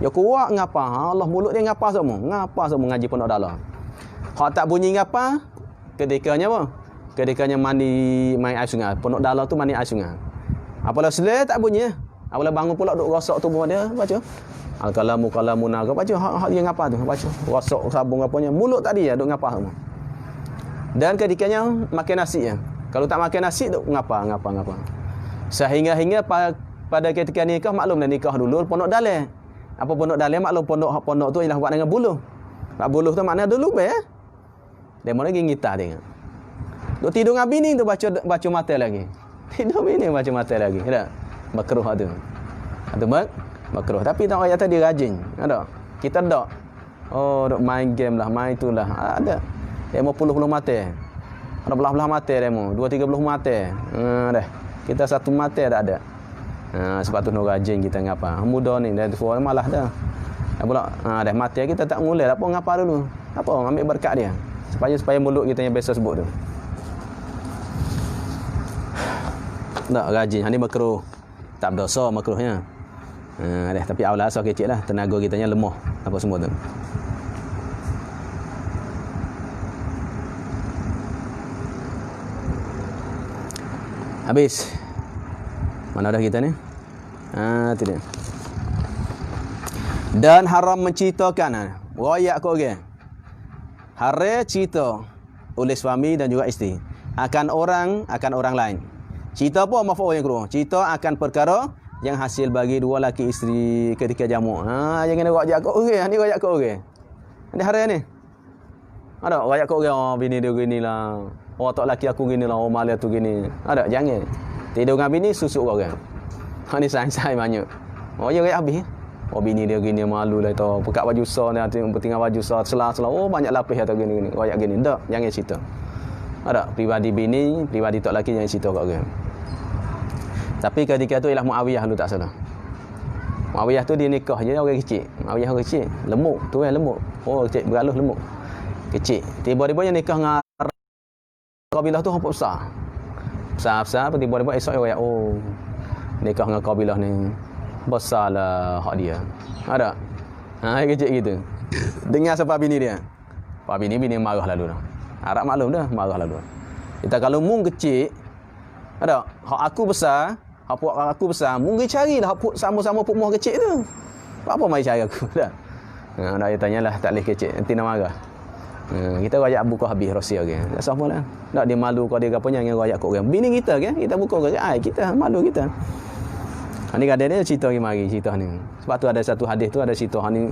Ya kuat ngapa. Allah mulut dia ngapa semua. Ngapa semua ngaji pondok dalam. Hak tak bunyi ngapa. Ketikanya apa? Ketikanya mandi main air sungai. Pondok dalam tu mandi air sungai. Apalah selai tak bunyi. Apalah bangun pula duk rosak tubuh dia baca. Al-kalamu kalamuna baca hak dia ngapa tu baca. Rosak sabung apanya. Mulut tadi ya duk ngapa semua. Dan ketikanya makan nasi ya. Kalau tak makan nasi tu ngapa. Sehingga pada ketika nikah, maklum dah nikah dulu pondok dalil. Apa pondok dalil, maklum pondok tu ialah buat dengan buluh. Nak buluh tu makna dulu be. Demo lagi ngitah tengok. Duk tidur dengan bini tu baca mata lagi. Tidur bini baca mata lagi. Ada makruh tu. Ada makruh. Tapi tak ayat tadi rajin. Ada. Kita dak. Oh, duk main game lah, main itulah. Ada. Demo puluh mata. Ada belah-belah mata demo, 2-3 mata. Dah. Kita satu mata tak ada. Sebab tu nak rajin kita ngapa. Muda ni dah tua malah dah. Pula dah mati kita tak mulai apa ngapa dulu. Apa ambil berkat dia. Supaya mulut kita yang biasa sebut tu. Tak rajin. Ini makruh. Tak berdosa makruhnya. Dah tapi awal asal kecil lah. Tenaga kitanya lemah. Apa semua tu. Habis. Mana dah kita ni? Tu dia. Dan haram menceritakan. Royak kau orang. Haram cerita oleh suami dan juga isteri. Akan orang lain. Cerita apa maf'ul yang kedua? Cerita akan perkara yang hasil bagi dua laki isteri ketika jamu. Jangan royak kau orang. Ni royak kau orang. Ni haram ni. Ada royak kau orang. Bini dia gini lah. Oh tak laki aku gini lah. Oh malah tu gini. Ada jangan. Tidur dengan bini susuk orang. Ni sai-sai banyak. Oh ya habis. Oh bini dia gini malu lah tu. Pekat baju sah ni tinggal baju sah selah-selah. Oh banyak lapis atau gini-gini. Royak gini. Tak, jangan cerita. Ada pribadi bini, pribadi tok laki jangan cerita kat orang. Tapi ketika tu ialah Muawiyah lu tak salah. Muawiyah tu dia nikah je orang kecil. Muawiyah orang kecil, lemuk tu kan lemuk. Oh kecil beralus lemuk. Kecil. Tiba-tiba dia nikah dengan kabilah tu hak besar. Besar tiba-tiba esok dia oh nikah dengan kabilah ni besarlah hak dia. Ada. Kecil gitu. Dengar siapa bini dia. Pak bini marah lalu dah. Arab maklum dah, marah lalu. Kita kalau mung kecil ada hak aku besar, hak puak aku besar, mung carilah hak sama-sama puak muah kecil tu. Apa mai cari aku dah. Nak dia tanyalah tak leh kecil, nanti nak marah. Kita royak buku habis rahsia ke. Tak sapalah. Nak dia malu kau dia gaponya dengan royak kau orang. Bini kita kan, kita buka ke kita malu kita. Ni kadang dia cerita mari cerita ni. Sebab tu ada satu hadis tu ada cerita ni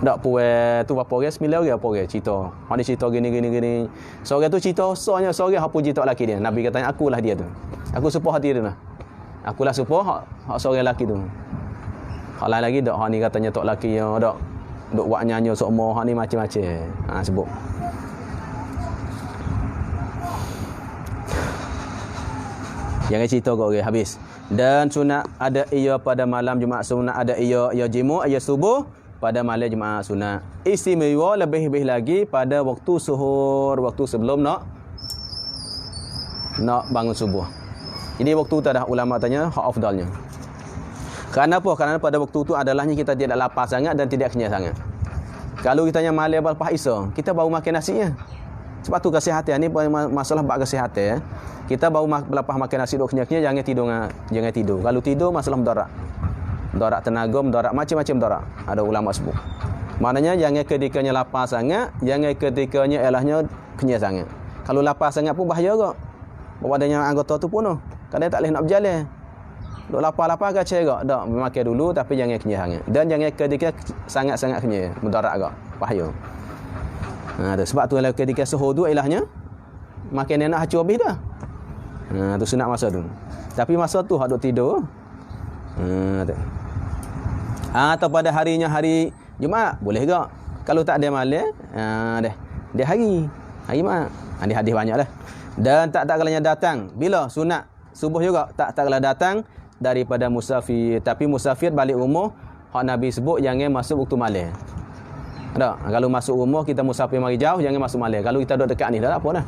dak puas tu berapa orang 9 orang apa orang cerita. Ni cerita gini. Seorang tu cerita soalnya seorang hak puji tok laki dia. Nabi katanya akulah dia tu. Aku sepuh hati dia tu. Akulah sepuh hak seorang lelaki tu. Hak lain lagi dak hak ni katanya tok laki yang dak duk buat nyanyi sokmo hak ni macam-macam. Sebut. Jangan cerita kat orang habis. Dan sunat ada ia pada malam Jumaat sunat ada ia jimu ia subuh pada malam Jumaat sunat. Istimewa lebih-lebih lagi pada waktu suhur, waktu sebelum nak bangun subuh. Jadi waktu tu ada ulama tanya hak afdalnya. Kerana apa? Kerana pada waktu tu adalahnya kita tidak lapar sangat dan tidak kenyang sangat. Kalau kita tanya malam lepas Isya, kita baru makan nasinya. Sebab tu kesihatan ni masalah bab kesihatan. Kita baru lepas makan nasi duk kenyang-kenyang jangan tidur. Kalau tidur masalah mudarat. Mudarat tenaga, mudarat macam-macam mudarat. Ada ulama sebut. Maknanya jangan ketikanya lapar sangat, jangan ketikanya elahnya kenyang sangat. Kalau lapar sangat pun bahaya kok. Badannya anggota tu pun kadang tak boleh nak berjalan. Duk lapar-lapar ke cerak. Tak, makan dulu tapi jangan kenyang sangat. Dan jangan ketika sangat-sangat kenyang, mudarat kok. Bahaya. Sebab tu ketika suhur tu elahnya makan enak hacu habis dah. Tu sunat masa tu. Tapi masa tu hak duk tidur. Atau pada harinya hari Jumaat boleh ke? Kalau tak ada malam, dia hari Jumaat. Ada hadis banyaklah. Dan tak kalanya datang bila sunat subuh juga tak kalah datang daripada musafir. Tapi musafir balik rumah hak Nabi sebut jangan masuk waktu malam. Tak, kalau masuk rumah kita musafir mari jauh jangan masuk malam. Kalau kita duduk dekat ni dah apa dah.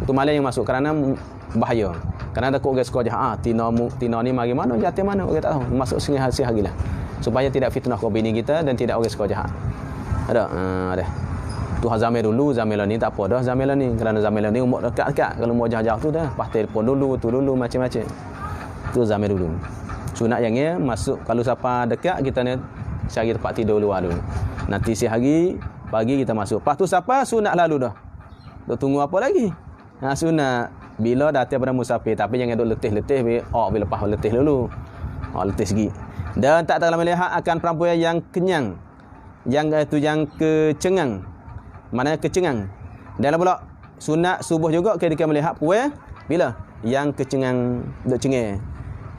Waktu malam yang masuk kerana bahaya. Kerana takut orang sekolah tina ni mari mana jatuh mana orang tak tahu. Masuk sehari harilah. Supaya tidak fitnah ke bini kita dan tidak orang sekolah jahat. Ada. Tu zaman dulu, zaman ni tak apa dah zaman ni. Kerana zaman ni umur dekat-dekat. Kalau mau jauh-jauh tu dah pas telefon dulu, tu dulu macam-macam. Tu zaman dulu. Sunat yang masuk kalau siapa dekat kita ni cari tempat tidur luar dulu. Nanti sehari pagi kita masuk. Lepas tu siapa sunat lalu dah. Duk tunggu apa lagi? Sunat bila datang pada musafir, tapi jangan duk letih-letih bila lepas letih dulu. Letih sikit. Dan tak terlalu melihat akan perempuan yang kenyang. Yang kecengang. Mana kecengang. Dan pula sunat subuh juga ketika melihat puan bila yang kecengang duk cengeng.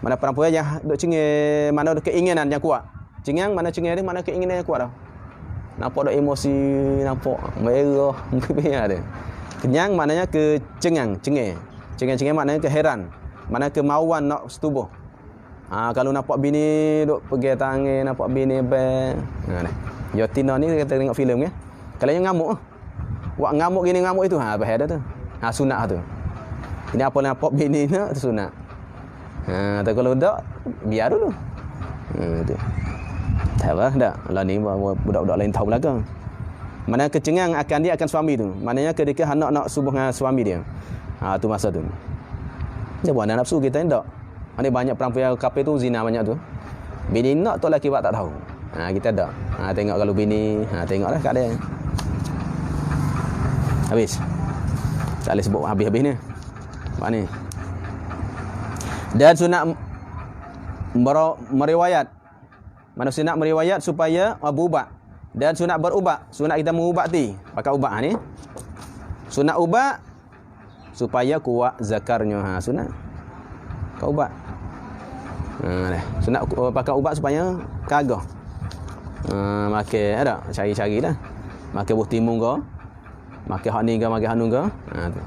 Mana perempuan yang duk cengeng, mana ada keinginan yang kuat. Cengang mana cengeng dia, mana keinginan yang kuat dah. Nampak dak emosi, nampak merah, biar dia. Kenyang maknanya kecengang, cengeng. Cengeng-cengeng maknanya keheran. Mana kemauan nak setubuh. Kalau nampak bini duk pergi tangan, nampak bini bang. Yotina ni kita tengok filem ya. Kalau yang ngamuk buat ngamuk gini ngamuk itu bahaya dah tu. Sunat tu. Ini apa nampak bini nak tu sunat. Tapi kalau tak biar dulu. Tu. Tak apa dah. Lah ni budak-budak lain tahu belakang. Mana kecengang akan dia akan suami tu. Maknanya ketika anak nak subuh dengan suami dia. Tu masa tu. Dia buat nafsu kita ni tak. Ada banyak perempuan kafir tu zina banyak tu. Bini nak tu lelaki buat tak tahu. Kita dak. Tengok kalau bini, tengoklah keadaan. Habis. Tak boleh sebut habis-habis ni. Apa ni? Dan sunat meriwayat. Manusia nak meriwayat supaya berubat. Dan sunat berubat. Sunat kita mengubati. Pakai ubat ni. Sunat ubat supaya kuat zakarnya. Sunat. Pakai ubat. Sunat pakai ubat supaya kagah. Makan ada cari-cari dah. Makan buah timun ke. Makan hak ni ke, makan hak nu ke. Tu.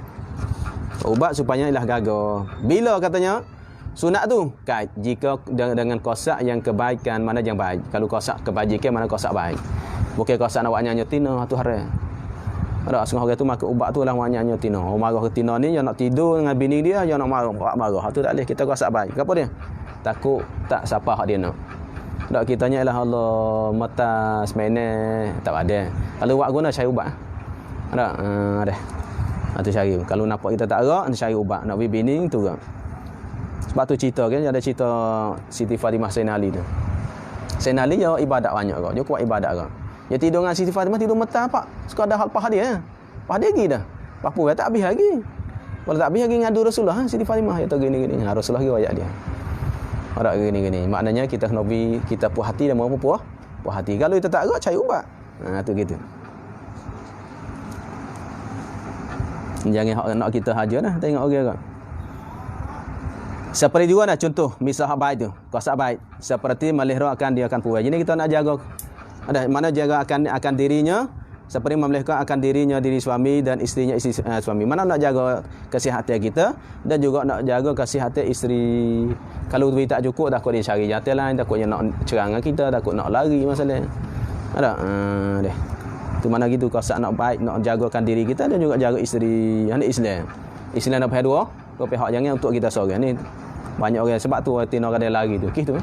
Ubat supaya ilah gagah. Bila katanya sunat tu? Jika dengan kosak yang kebaikan, mana yang baik. Kalau kosak kebajikan, mana kosak baik. Bukan kosak nak buat nyanyi-tina tu haram. Ada setengah orang tu makan ubat tu lah buat nyanyi-tina. Orang marah ke tina ni, yang nak tidur dengan bini dia, yang nak marah. Tu tak boleh. Kita kosak baik. Kenapa dia? Takut tak siapa hak dia nak. Tak kitanya ialah Allah mata semene tak ada. Kalau buat guna cari ubat. Ada. Tu cari. Kalau nampak kita tak erak, cari ubat. Nak pergi bini tu ke. Sebab tu cerita kan, ada cerita Siti Fatimah Sayyidina Ali tu. Sayyidina Ali dia ibadat banyak ke. Dia kuat ibadat ke. Dia tidur dengan Siti Fatimah tidur mata pak. Sekadar hal paha dia. Paha dia lagi dah. Papu tak habis lagi. Kalau tak habis lagi ngadu Rasulullah, Siti Fatimah dia tu gini-gini. Rasulullah dia ayat dia. Ada gini-gini. Maknanya kita kena beri kita puas hati dan mau puas hati. Kalau kita tak erat cari ubat. Tu gitu. Jangan hak nak kita haja dah tengok orang kan. Seperti juga dah contoh misal hak baik tu. Kosak baik. Seperti melihara akan dia akan puas. Jadi kita nak jaga mana jaga akan dirinya seperti memelihara akan diri suami dan isterinya isteri suami. Mana nak jaga kesihatan kita dan juga nak jaga kesihatan isteri. Kalau duit tak cukup takut dia cari jatuh lain, takutnya nak cerangan kita, takut nak lari masalah. Ada deh. Tu mana gitu kosak nak baik, nak jagakan diri kita dan juga jaga isteri. Ini Islam. Islam ada dua pihak jangan untuk kita seorang ni. Banyak orang sebab tu tina kada lari tu. Gitu.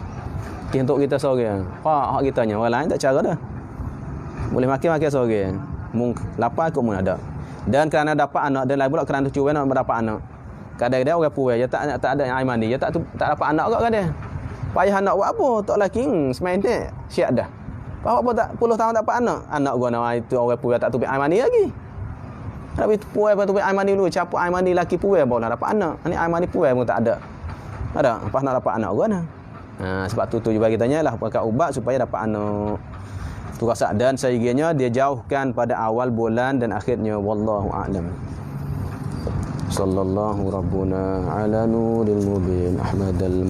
Untuk kita seorang. Hak kitanya orang lain tak cara dah. Boleh makan seorang. Mung lapar kau mun ada. Dan kerana dapat anak dan lain pula kerana cuba nak dapat anak. Kadang-kadang orang puas dia tak ada air mandi, dia tak dapat anak kat kadang. Payah anak buat apa? Tak laki semendek siap dah. Apa tak 10 tahun tak dapat anak. Anak gua nak itu orang puas tak tupi air mandi lagi. Tapi puas apa tupi air mandi dulu, capuk air mandi laki puas barulah dapat anak. Ni air mandi puas pun tak ada. Ada, pas nak dapat anak gua nah. Sebab tu juga kita lah pakai ubat supaya dapat anak. Tu rasa dan sehingga dia jauhkan pada awal bulan dan akhirnya wallahu a'lam. Sallallahu rabbuna ala nuril mubin ahmadal